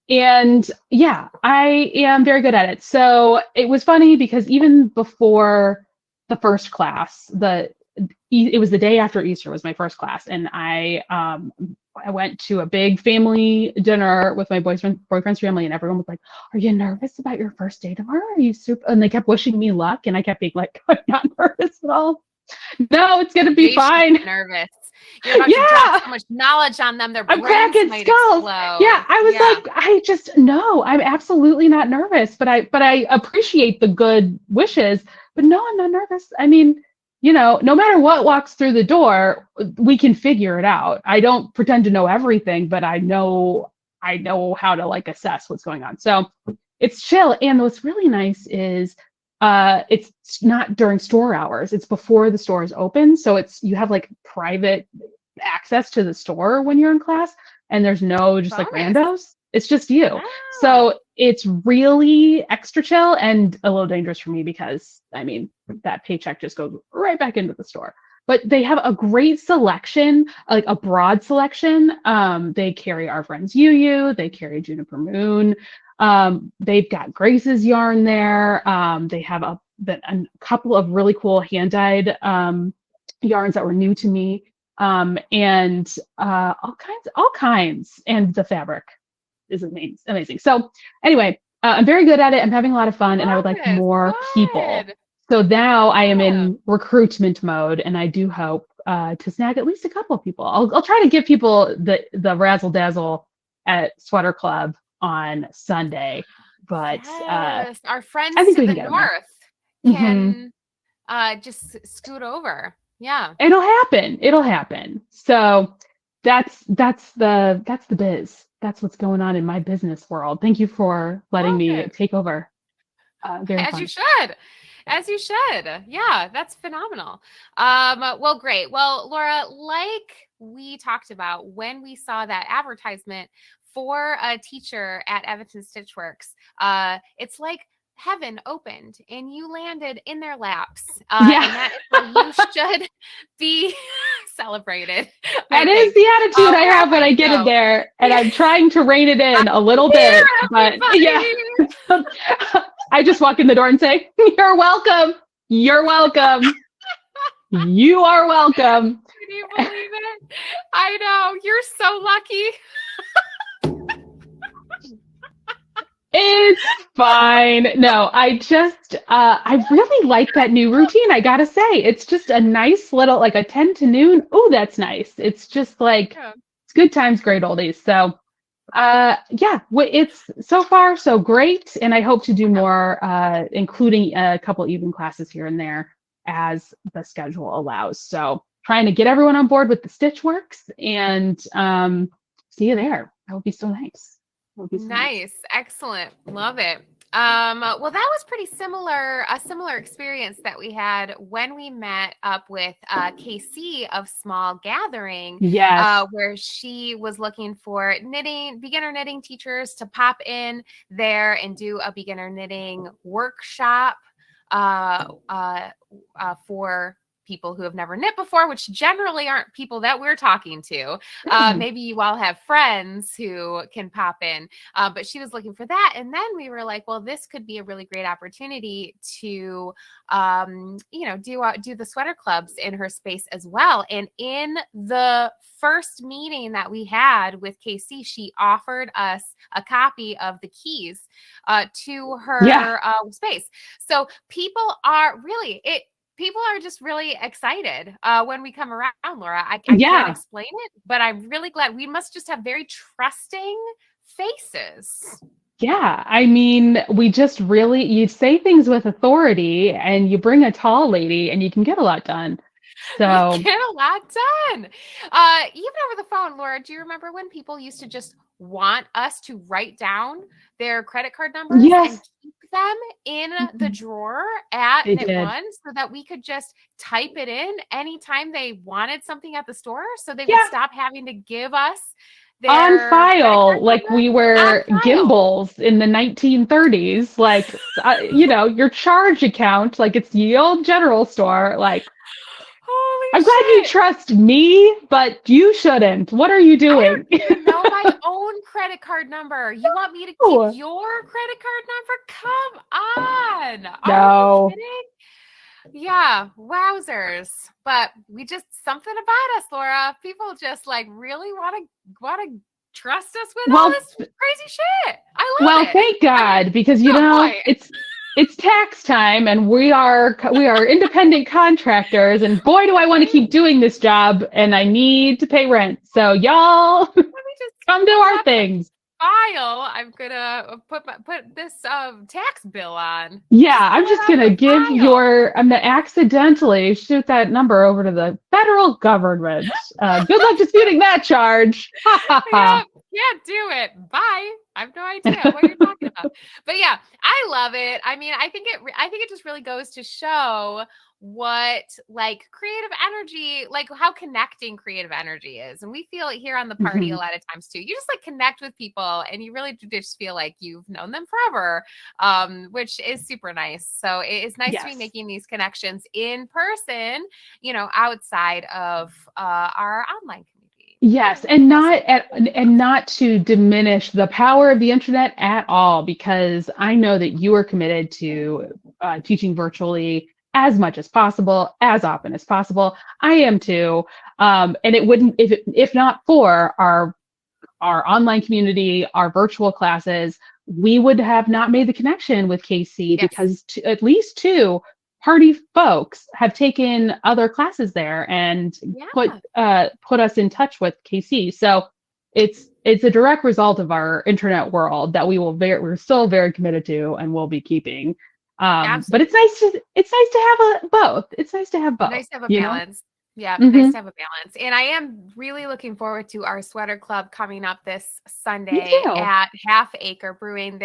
Speaker 2: And yeah, I am very good at it. So it was funny because even before the first class. It was the day after Easter was my first class, and I went to a big family dinner with my boyfriend's family, and everyone was like, "Are you nervous about your first day tomorrow? Are you super?" And they kept wishing me luck, and I kept being like, "I'm not nervous at all. No, it's gonna be fine."
Speaker 1: Nervous. You're about to drop so much knowledge on them. Their brains
Speaker 2: cracking
Speaker 1: might
Speaker 2: skulls.
Speaker 1: explode.
Speaker 2: Yeah, I was like, I just no, I'm absolutely not nervous, but I appreciate the good wishes. But no, I'm not nervous. I mean, no matter what walks through the door, we can figure it out. I don't pretend to know everything, but I know how to like assess what's going on. So it's chill. And what's really nice is it's not during store hours. It's before the store is open. So you have like private access to the store when you're in class, and there's no just like randos. It's just you.
Speaker 1: Yeah.
Speaker 2: So it's really extra chill and a little dangerous for me because I mean that paycheck just goes right back into the store. But they have a great selection, like a broad selection. They carry Our Friends Yu, they carry Juniper Moon. They've got Grace's yarn there. They have a couple of really cool hand-dyed yarns that were new to me, and all kinds. And the fabric is amazing. So anyway, I'm very good at it. I'm having a lot of fun, and I would like more people. So now I am in recruitment mode, and I do hope to snag at least a couple of people. I'll try to give people the razzle dazzle at Sweater Club on Sunday, but
Speaker 1: our friends
Speaker 2: I think
Speaker 1: to
Speaker 2: we
Speaker 1: the
Speaker 2: can
Speaker 1: north can just scoot over. Yeah,
Speaker 2: it'll happen. So that's the biz. That's what's going on in my business world. Thank you for letting me take over. Very fun.
Speaker 1: As you should. Yeah, that's phenomenal. Well, great. Well, Laura, like we talked about when we saw that advertisement for a teacher at Evanston Stitchworks, it's like heaven opened and you landed in their laps. And that is how you should be celebrated.
Speaker 2: That is the attitude I have when I get in there, and I'm trying to rein it in a little bit. But yeah, I just walk in the door and say, "You're welcome. You're welcome. You are welcome."
Speaker 1: Can you believe it? I know. You're so lucky.
Speaker 2: It's fine. No, I really like that new routine. I gotta say, it's just a nice little, like a 10 to noon. Oh, that's nice. It's just like, it's good times, great oldies. So, it's so far so great. And I hope to do more, including a couple evening classes here and there as the schedule allows. So trying to get everyone on board with the Stitchworks and see you there. That would be so nice.
Speaker 1: Nice. Excellent. Love it. Well, that was a similar experience that we had when we met up with KC of Small Gathering.
Speaker 2: Yes.
Speaker 1: Where she was looking for beginner knitting teachers to pop in there and do a beginner knitting workshop for people who have never knit before, which generally aren't people that we're talking to. Maybe you all have friends who can pop in, but she was looking for that. And then we were like, well, this could be a really great opportunity to, do the sweater clubs in her space as well. And in the first meeting that we had with KC, she offered us a copy of the keys to her space. So people are just really excited when we come around, Laura. I can't explain it, but I'm really glad. We must just have very trusting faces.
Speaker 2: Yeah, I mean, you say things with authority and you bring a tall lady and you can get a lot done. So
Speaker 1: we get a lot done. Even over the phone, Laura, do you remember when people used to just want us to write down their credit card numbers and keep them in the drawer at Knit One so that we could just type it in anytime they wanted something at the store, so they would stop having to give us their
Speaker 2: on file, like we were Gimbals in the 1930s, like your charge account, like it's the old general store, like. I'm glad you trust me, but you shouldn't. What are you doing?
Speaker 1: I don't even know my own credit card number. You want me to keep your credit card number? Come on.
Speaker 2: No.
Speaker 1: Are you kidding? Yeah, wowzers. But we just something about us, Laura. People just like really want to trust us with all
Speaker 2: Well,
Speaker 1: this crazy shit. I
Speaker 2: well,
Speaker 1: love it.
Speaker 2: thank God, because
Speaker 1: Oh boy.
Speaker 2: it's tax time, and we are independent contractors, and boy, do I want to keep doing this job, and I need to pay rent. So y'all,
Speaker 1: Let me just
Speaker 2: come to
Speaker 1: pull
Speaker 2: our
Speaker 1: up the
Speaker 2: things.
Speaker 1: file. I'm gonna put this tax bill on.
Speaker 2: Yeah,
Speaker 1: Just pull
Speaker 2: I'm
Speaker 1: it
Speaker 2: just
Speaker 1: off
Speaker 2: gonna
Speaker 1: the
Speaker 2: give
Speaker 1: file.
Speaker 2: I'm gonna accidentally shoot that number over to the federal government. Good luck disputing that charge. Ha ha ha.
Speaker 1: Yeah, can't do it. Bye. I have no idea what you're talking about. But yeah, I love it. I mean, I think it just really goes to show what like creative energy, like how connecting creative energy is. And we feel it here on the party a
Speaker 2: Mhm.
Speaker 1: lot of times too. You just like connect with people and you really just feel like you've known them forever, which is super nice. So it's nice to be
Speaker 2: Yes.
Speaker 1: making these connections in person, outside of our online community.
Speaker 2: Yes,
Speaker 1: It's awesome.
Speaker 2: and not to diminish the power of the internet at all, because I know that you are committed to teaching virtually as much as possible, as often as possible. I am too, and it wouldn't if not for our online community, our virtual classes, we would have not made the connection with KC
Speaker 1: Yes.
Speaker 2: because at least two party folks have taken other classes there and put
Speaker 1: Yeah.
Speaker 2: put us in touch with KC. So it's a direct result of our internet world that we're still very committed to and will be keeping. But
Speaker 1: Absolutely.
Speaker 2: it's nice to have both. It's nice to have both,
Speaker 1: Nice to have a
Speaker 2: you know?
Speaker 1: balance. Yeah, nice
Speaker 2: Hmm.
Speaker 1: to have a balance. And I am really looking forward to our sweater club coming up this
Speaker 2: Me
Speaker 1: Sunday
Speaker 2: too.
Speaker 1: at Half Acre Brewing.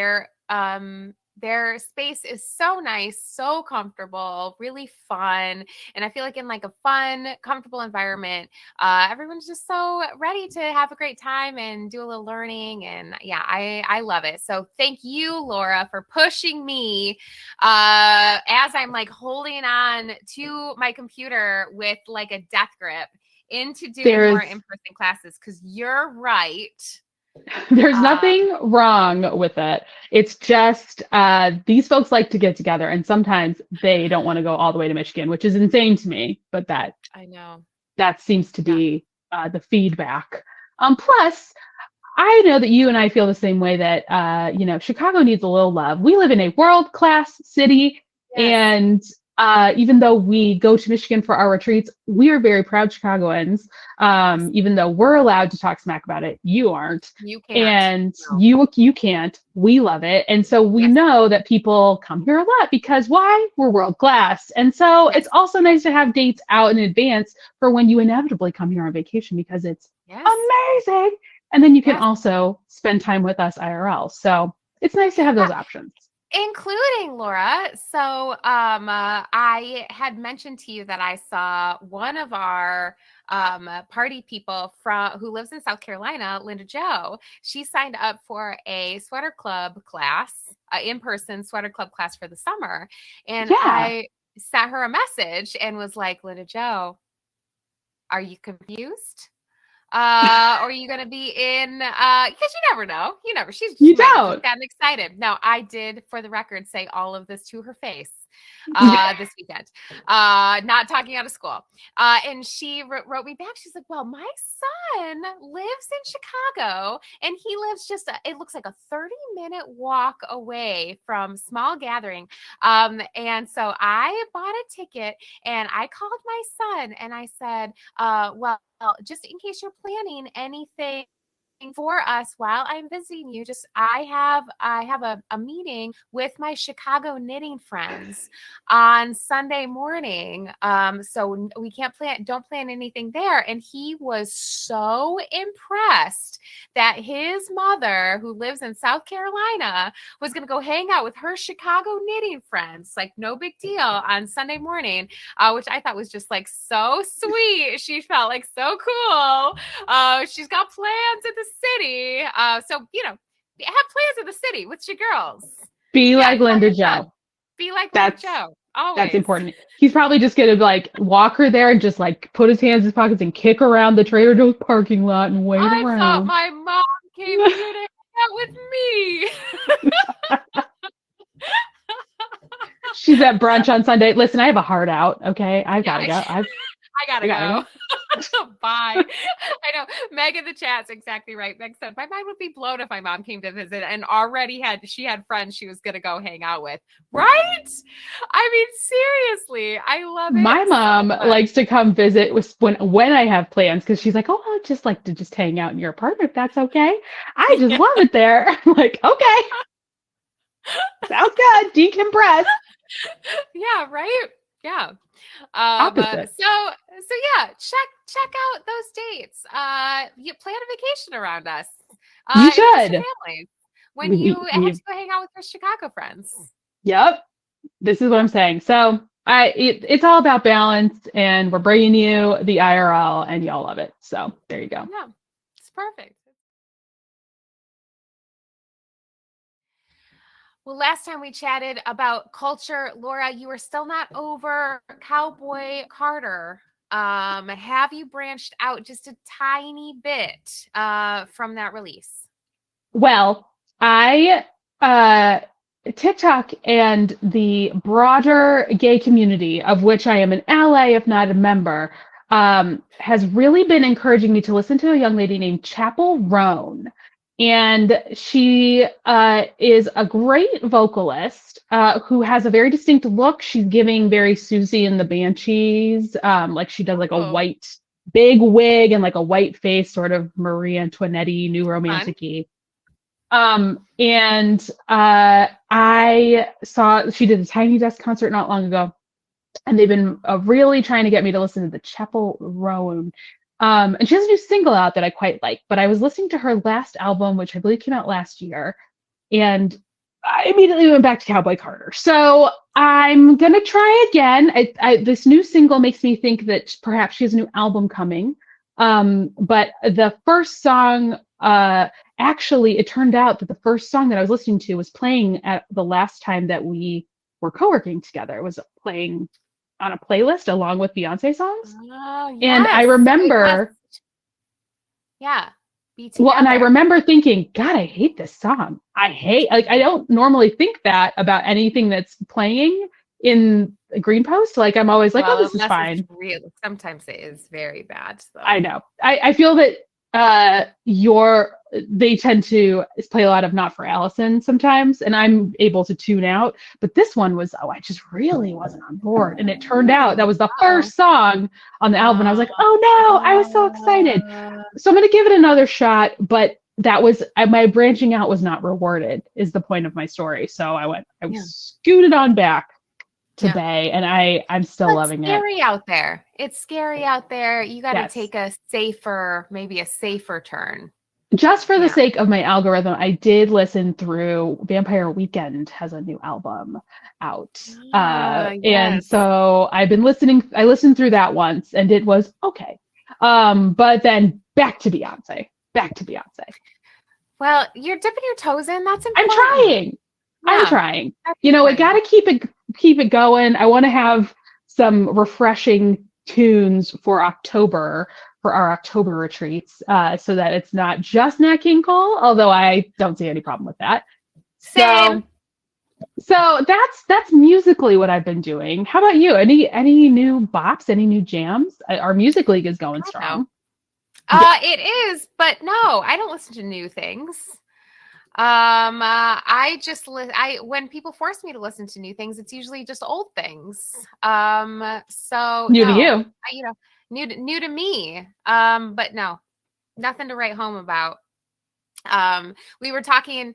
Speaker 1: Their space is so nice, so comfortable, really fun. And I feel like in like a fun, comfortable environment, everyone's just so ready to have a great time and do a little learning. And yeah, I love it. So thank you, Laura, for pushing me as I'm like holding on to my computer with like a death grip into doing more
Speaker 2: There's
Speaker 1: in-person classes because you're right.
Speaker 2: There's
Speaker 1: Uh,
Speaker 2: nothing wrong with it. It's just these folks like to get together, and sometimes they don't want to go all the way to Michigan, which is insane to me. But
Speaker 1: I know.
Speaker 2: that seems to
Speaker 1: Yeah.
Speaker 2: be the feedback. Plus, I know that you and I feel the same way that Chicago needs a little love. We live in a world-class city,
Speaker 1: Yes.
Speaker 2: and even though we go to Michigan for our retreats, we are very proud Chicagoans.
Speaker 1: Yes.
Speaker 2: Even though we're allowed to talk smack about it, you aren't,
Speaker 1: You can't.
Speaker 2: and
Speaker 1: No.
Speaker 2: you can't. We love it, and so we
Speaker 1: Yes.
Speaker 2: know that people come here a lot because why? We're world class, and so
Speaker 1: Yes.
Speaker 2: it's also nice to have dates out in advance for when you inevitably come here on vacation because it's
Speaker 1: Yes.
Speaker 2: amazing. And then you can
Speaker 1: Yes.
Speaker 2: also spend time with us IRL. So it's nice to have
Speaker 1: Yeah.
Speaker 2: those options.
Speaker 1: Including Laura. So, I had mentioned to you that I saw one of our party people from who lives in South Carolina, Linda Joe. She signed up for a sweater club class, in-person sweater club class for the summer, and
Speaker 2: Yeah.
Speaker 1: I sent her a message and was like, Linda Joe, are you confused? Or are you gonna be in because you never know. You never she
Speaker 2: You
Speaker 1: might have just
Speaker 2: don't.
Speaker 1: gotten excited. Now I did, for the record, say all of this to her face this weekend. Not talking out of school. And she wrote me back. She's like, well, my son lives in Chicago and he lives it looks like a 30-minute walk away from small gathering. And so I bought a ticket and I called my son and I said, well, just in case you're planning anything for us while I'm visiting you, just I have a meeting with my Chicago knitting friends on Sunday morning. So we don't plan anything there. And he was so impressed that his mother, who lives in South Carolina, was gonna go hang out with her Chicago knitting friends. Like no big deal on Sunday morning, which I thought was just like so sweet. She felt like so cool. She's got plans in the city. So, have plans in the city with your girls.
Speaker 2: Be
Speaker 1: Yeah,
Speaker 2: like
Speaker 1: tell
Speaker 2: Linda
Speaker 1: your son.
Speaker 2: Joe.
Speaker 1: Be like Linda
Speaker 2: That's
Speaker 1: Joe.
Speaker 2: that's
Speaker 1: Always.
Speaker 2: important. He's probably just gonna like walk her there and just like put his hands in his pockets and kick around the Trader Joe's parking lot and wait
Speaker 1: I thought
Speaker 2: around.
Speaker 1: my mom came here to hang out with me.
Speaker 2: She's at brunch on Sunday. Listen, I have a heart out. Okay, I've
Speaker 1: Yeah,
Speaker 2: got to go.
Speaker 1: I gotta
Speaker 2: I gotta
Speaker 1: go.
Speaker 2: go.
Speaker 1: Bye. I know. Meg in the chat's exactly right. Meg said, my mind would be blown if my mom came to visit and already had friends she was gonna go hang out with. Right? I mean, seriously, I love
Speaker 2: My
Speaker 1: it so
Speaker 2: mom
Speaker 1: much.
Speaker 2: likes to come visit with when I have plans because she's like, "Oh, I'd just like to just hang out in your apartment if that's okay." I just love it there. I'm like, okay, sounds good. Decompress.
Speaker 1: Yeah, right? Yeah.
Speaker 2: Opposite.
Speaker 1: So yeah, check out those dates. You plan a vacation around us.
Speaker 2: You
Speaker 1: And just your
Speaker 2: should.
Speaker 1: family. When you have
Speaker 2: We
Speaker 1: to go hang out with your Chicago friends.
Speaker 2: Yep. This is what
Speaker 1: Yeah.
Speaker 2: I'm saying. So it's all about balance, and we're bringing you the IRL, and y'all love it. So there you go.
Speaker 1: Yeah. It's perfect. Well, last time we chatted about culture, Laura, you were still not over Cowboy Carter. Have you branched out just a tiny bit from that release?
Speaker 2: Well, I TikTok and the broader gay community, of which I am an ally, if not a member, has really been encouraging me to listen to a young lady named Chapel Roan. And she is a great vocalist who has a very distinct look. She's giving very Susie and the Banshees, like she does like a
Speaker 1: Oh,
Speaker 2: white big wig and like a white face, sort of Marie Antoinette, new
Speaker 1: fun.
Speaker 2: romantic-y. And I saw she did a Tiny Desk concert not long ago, and they've been really trying to get me to listen to the Chapel Roan. And she has a new single out that I quite like, but I was listening to her last album, which I believe came out last year, and I immediately went back to Cowboy Carter. So I'm gonna try again. This new single makes me think that perhaps she has a new album coming. But the first song, actually, it turned out that the first song that I was listening to was playing at the last time that we were co-working together. It was playing on a playlist along with Beyonce songs.
Speaker 1: Oh,
Speaker 2: And I
Speaker 1: yes. It must,
Speaker 2: remember,
Speaker 1: yeah, be
Speaker 2: well, and I
Speaker 1: together.
Speaker 2: remember thinking, God, I hate this song. I don't normally think that about anything that's playing in Green Post. Like, I'm always like, oh,
Speaker 1: Well,
Speaker 2: this is
Speaker 1: unless it's
Speaker 2: fine.
Speaker 1: real. Sometimes it is very bad,
Speaker 2: I
Speaker 1: though.
Speaker 2: know. I feel that they tend to play a lot of Not for Allison sometimes, and I'm able to tune out. But this one was, I just really wasn't on board. And it turned out that was the
Speaker 1: Uh-oh.
Speaker 2: first song on the album. And I was like, oh no, I was so excited.
Speaker 1: Uh,
Speaker 2: So I'm gonna give it another shot, but that was my branching out was not rewarded, is the point of my story. So I
Speaker 1: yeah.
Speaker 2: scooted on back to
Speaker 1: Yeah.
Speaker 2: Bay, and I'm still
Speaker 1: Well, it's
Speaker 2: loving it.
Speaker 1: scary out there. It's scary out there. You got to
Speaker 2: Yes.
Speaker 1: take maybe a safer turn.
Speaker 2: Just for the
Speaker 1: Yeah.
Speaker 2: sake of my algorithm, I did listen through Vampire Weekend has a new album out. And
Speaker 1: Yes.
Speaker 2: so I've been listening. I listened through that once and it was okay. But then back to Beyonce. Back to Beyonce.
Speaker 1: Well, you're dipping your toes in. That's
Speaker 2: I'm
Speaker 1: important.
Speaker 2: trying. I'm
Speaker 1: Yeah.
Speaker 2: trying.
Speaker 1: That's
Speaker 2: You know, I
Speaker 1: important.
Speaker 2: gotta keep it going. I want to have some refreshing tunes for October, for our October retreats, so that it's not just Nat King Cole, although I don't see any problem with that.
Speaker 1: Same.
Speaker 2: So that's musically what I've been doing. How about you? Any new bops? Any new jams? Our music league is going
Speaker 1: I know.
Speaker 2: strong. Yeah.
Speaker 1: It is, but no, I don't listen to new things. I just when people force me to listen to new things, it's usually just old things. So
Speaker 2: New to
Speaker 1: no,
Speaker 2: you.
Speaker 1: new to me. But no, nothing to write home about. We were talking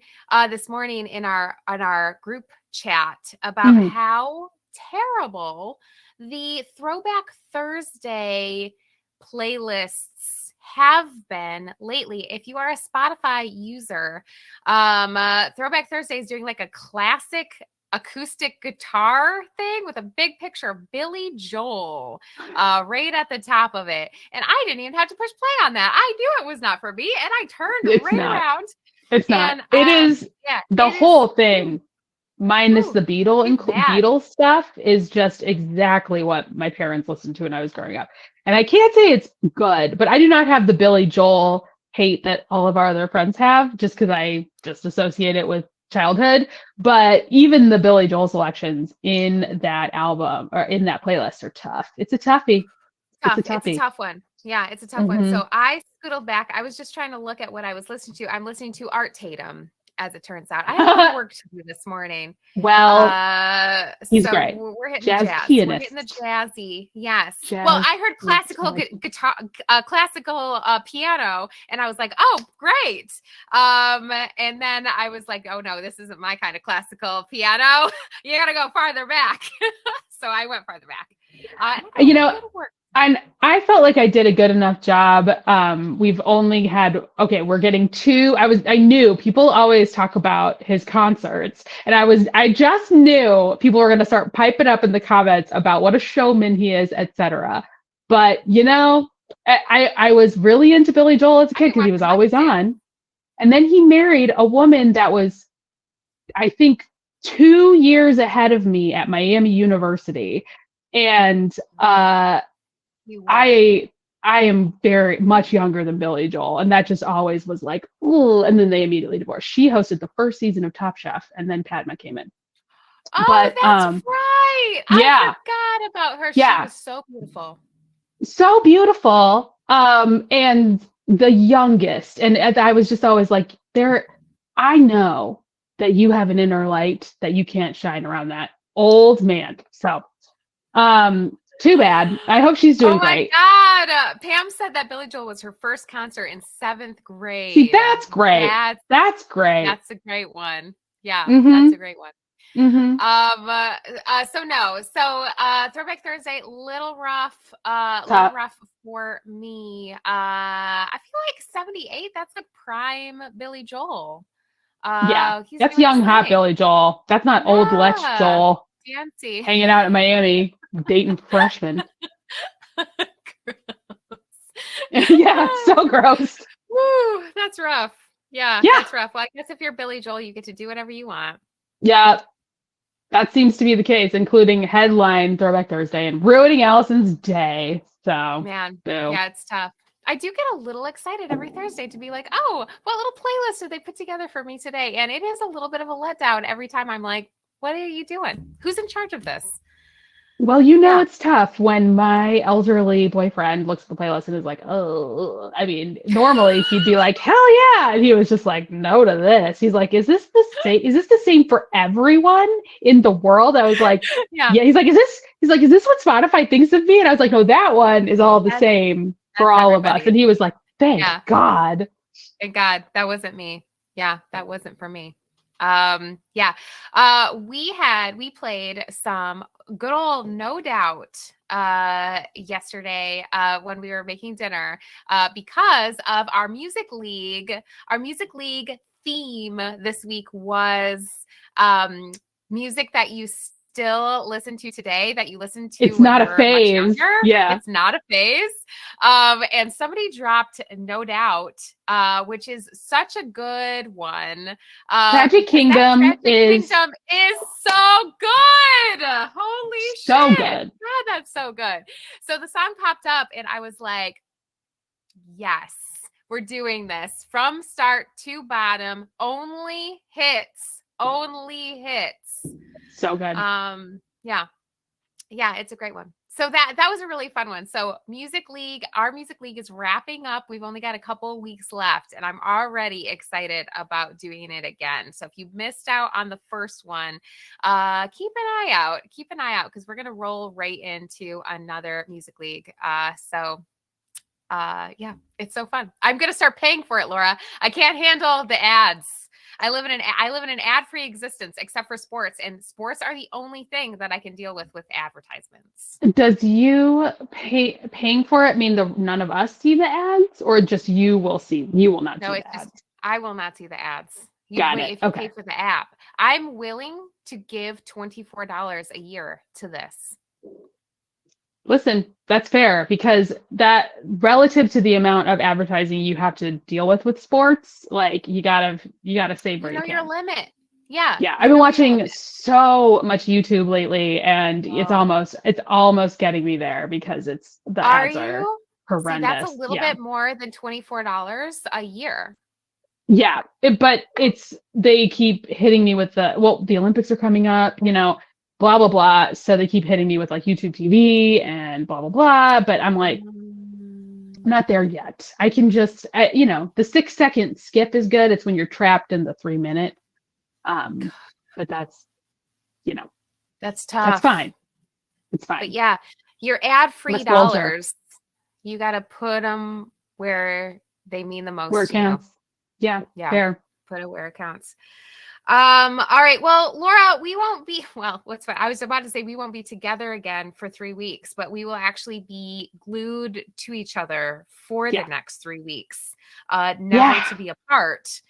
Speaker 1: this morning in our group chat about
Speaker 2: Mhm.
Speaker 1: how terrible the Throwback Thursday playlists have been lately. If you are a Spotify user, Throwback Thursday is doing like a classic acoustic guitar thing with a big picture of Billy Joel right at the top of it. And I didn't even have to push play on that. I knew it was not for me. And I turned
Speaker 2: It's
Speaker 1: right
Speaker 2: not.
Speaker 1: around.
Speaker 2: It's not.
Speaker 1: And
Speaker 2: It is
Speaker 1: yeah,
Speaker 2: the
Speaker 1: it
Speaker 2: whole
Speaker 1: is.
Speaker 2: thing, minus the
Speaker 1: It's bad.
Speaker 2: Beatles stuff, is just exactly what my parents listened to when I was growing up. And I can't say it's good, but I do not have the Billy Joel hate that all of our other friends have, just because I just associate it with childhood. But even the Billy Joel selections in that album or in that playlist are tough. It's a toughie. It's a
Speaker 1: Tough. It's a
Speaker 2: toughie.
Speaker 1: tough one. Yeah, it's a tough one.
Speaker 2: Hmm.
Speaker 1: So I scootled back. I was just trying to look at what I was listening to. I'm listening to Art Tatum, as it turns out. I had a lot of work to do this morning.
Speaker 2: Well, he's
Speaker 1: So
Speaker 2: great.
Speaker 1: we're hitting
Speaker 2: Jazz
Speaker 1: the jazz. We're hitting the
Speaker 2: pianist.
Speaker 1: jazzy. Yes. Well,
Speaker 2: Jazz
Speaker 1: I heard classical guitar, classical piano, and I was like, oh, great. And then I was like, oh no, this isn't my kind of classical piano. You gotta go farther back. So I went farther back.
Speaker 2: You know, and I felt like I did a good enough job. We've only had, okay, we're getting two. I knew people always talk about his concerts, and I just knew people were going to start piping up in the comments about what a showman he is, etc. But, you know, I was really into Billy Joel as a kid because he was always on. And then he married a woman that was, I think, 2 years ahead of me at Miami University. And, I am very much younger than Billy Joel, and that just always was like, ooh. And then they immediately divorced. She hosted the first season of Top Chef, and then Padma came in.
Speaker 1: Oh,
Speaker 2: But
Speaker 1: that's right.
Speaker 2: yeah,
Speaker 1: I forgot about her.
Speaker 2: yeah,
Speaker 1: She was so beautiful.
Speaker 2: so beautiful. And the youngest, and I was just always like, I know that you have an inner light that you can't shine around that old man. So, too bad. I hope she's doing great.
Speaker 1: Oh my God. Pam said that Billy Joel was her first concert in 7th grade.
Speaker 2: See, that's great. That's great.
Speaker 1: That's a great one. Yeah,
Speaker 2: Mm-hmm.
Speaker 1: that's a great one.
Speaker 2: Mm-hmm.
Speaker 1: So Throwback Thursday, little rough for me. I feel like 78, that's the prime Billy Joel.
Speaker 2: Yeah, that's young, hot Billy Joel. That's not old Lech Joel.
Speaker 1: Fancy.
Speaker 2: Hanging out in Miami, dating freshmen. Yeah, so gross.
Speaker 1: Woo, that's rough. Yeah, that's rough. Well, I guess if you're Billy Joel, you get to do whatever you want.
Speaker 2: Yeah, that seems to be the case, including headline Throwback Thursday and ruining Allison's day. So,
Speaker 1: man, yeah, it's tough. I do get a little excited every Thursday to be like, oh, what little playlist did they put together for me today? And it is a little bit of a letdown every time. I'm like, what are you doing? Who's in charge of this?
Speaker 2: Well, you know, it's tough when my elderly boyfriend looks at the playlist and is like, oh, I mean, normally he'd be like, hell yeah. And he was just like, no to this. He's like, is this the same for everyone in the world? I was like, yeah. He's like, is this what Spotify thinks of me? And I was like, no, that one is all the same for all of us. And he was like, thank God.
Speaker 1: Thank God. That wasn't me. Yeah, that wasn't for me. We played some good old No Doubt yesterday when we were making dinner because of our music league. Our music league theme this week was music that you still listen to today, that you listen to.
Speaker 2: It's not a phase. Yeah,
Speaker 1: it's not a phase. And somebody dropped No Doubt, which is such a good one.
Speaker 2: Tragic Kingdom is
Speaker 1: so good. Holy shit.
Speaker 2: So good.
Speaker 1: God, that's so good. So the song popped up and I was like, yes, we're doing this from start to bottom. Only hits.
Speaker 2: So good.
Speaker 1: Yeah, it's a great one. So that was a really fun one. So our music league is wrapping up. We've only got a couple weeks left and I'm already excited about doing it again. So if you missed out on the first one, keep an eye out because we're going to roll right into another music league. Yeah, it's so fun. I'm going to start paying for it, Laura. I can't handle the ads. I live in an ad-free existence except for sports, and sports are the only thing that I can deal with advertisements.
Speaker 2: Does you paying for it mean none of us see the ads, or just you will not see the ads?
Speaker 1: I will not see the ads.
Speaker 2: Got it.
Speaker 1: If you pay for the app, I'm willing to give $24 a year to this.
Speaker 2: Listen, that's fair because that relative to the amount of advertising you have to deal with sports, like you gotta save where you can.
Speaker 1: Your limit. Yeah.
Speaker 2: Yeah. I've been watching so much YouTube lately and it's almost getting me there because the ads are horrendous.
Speaker 1: See, that's a little bit more than $24 a year.
Speaker 2: Yeah, but they keep hitting me with the Olympics are coming up, blah blah blah. So they keep hitting me with like YouTube TV and blah blah blah. But I'm like, I'm
Speaker 1: Mm,
Speaker 2: not there yet. I can just, the 6 second skip is good. It's when you're trapped in the 3 minute. Um, but you know,
Speaker 1: that's
Speaker 2: that's
Speaker 1: tough.
Speaker 2: fine. It's
Speaker 1: But
Speaker 2: fine.
Speaker 1: yeah, your ad-free
Speaker 2: Less vulture
Speaker 1: dollars, you got to put them where they mean the
Speaker 2: where
Speaker 1: most
Speaker 2: it
Speaker 1: to you.
Speaker 2: counts. Yeah,
Speaker 1: Yeah,
Speaker 2: fair.
Speaker 1: put it where it counts. All right. Well, Laura, we won't be, well, what's fun? I was about to say we won't be together again for 3 weeks, but we will actually be glued to each other for the
Speaker 2: Yeah,
Speaker 1: next 3 weeks, never
Speaker 2: yeah.
Speaker 1: to be apart.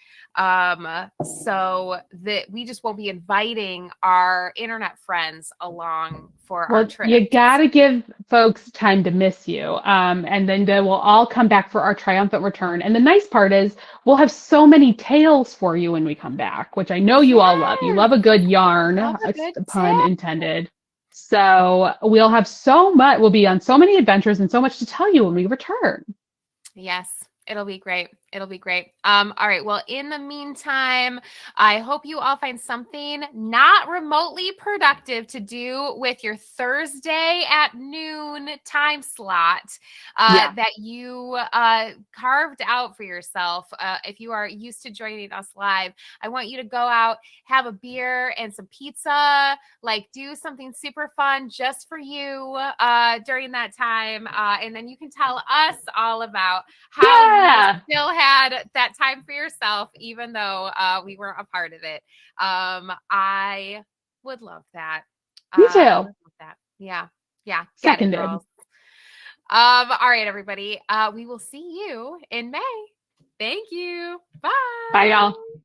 Speaker 1: So that we just won't be inviting our internet friends along for our
Speaker 2: Well, you
Speaker 1: trips.
Speaker 2: gotta give folks time to miss you. And then they will all come back for our triumphant return. And the nice part is we'll have so many tales for you when we come back, which I know you all love. You
Speaker 1: Yes.
Speaker 2: love a good yarn,
Speaker 1: Love a
Speaker 2: it's
Speaker 1: good
Speaker 2: a pun
Speaker 1: tip.
Speaker 2: intended. So we'll have we'll be on so many adventures and so much to tell you when we return.
Speaker 1: Yes, it'll be great. It'll be great. All right. Well, in the meantime, I hope you all find something not remotely productive to do with your Thursday at noon time slot
Speaker 2: Yeah.
Speaker 1: that you carved out for yourself. If you are used to joining us live, I want you to go out, have a beer and some pizza, like do something super fun just for you during that time. And then you can tell us all about how you
Speaker 2: Yeah.
Speaker 1: still had that time for yourself, even though we weren't a part of it. I would love that.
Speaker 2: Me
Speaker 1: I
Speaker 2: too.
Speaker 1: would love that. Yeah. Yeah. Get it,
Speaker 2: Seconded.
Speaker 1: girls. All right, everybody. We will see you in May. Thank you.
Speaker 2: Bye, y'all.
Speaker 1: Bye.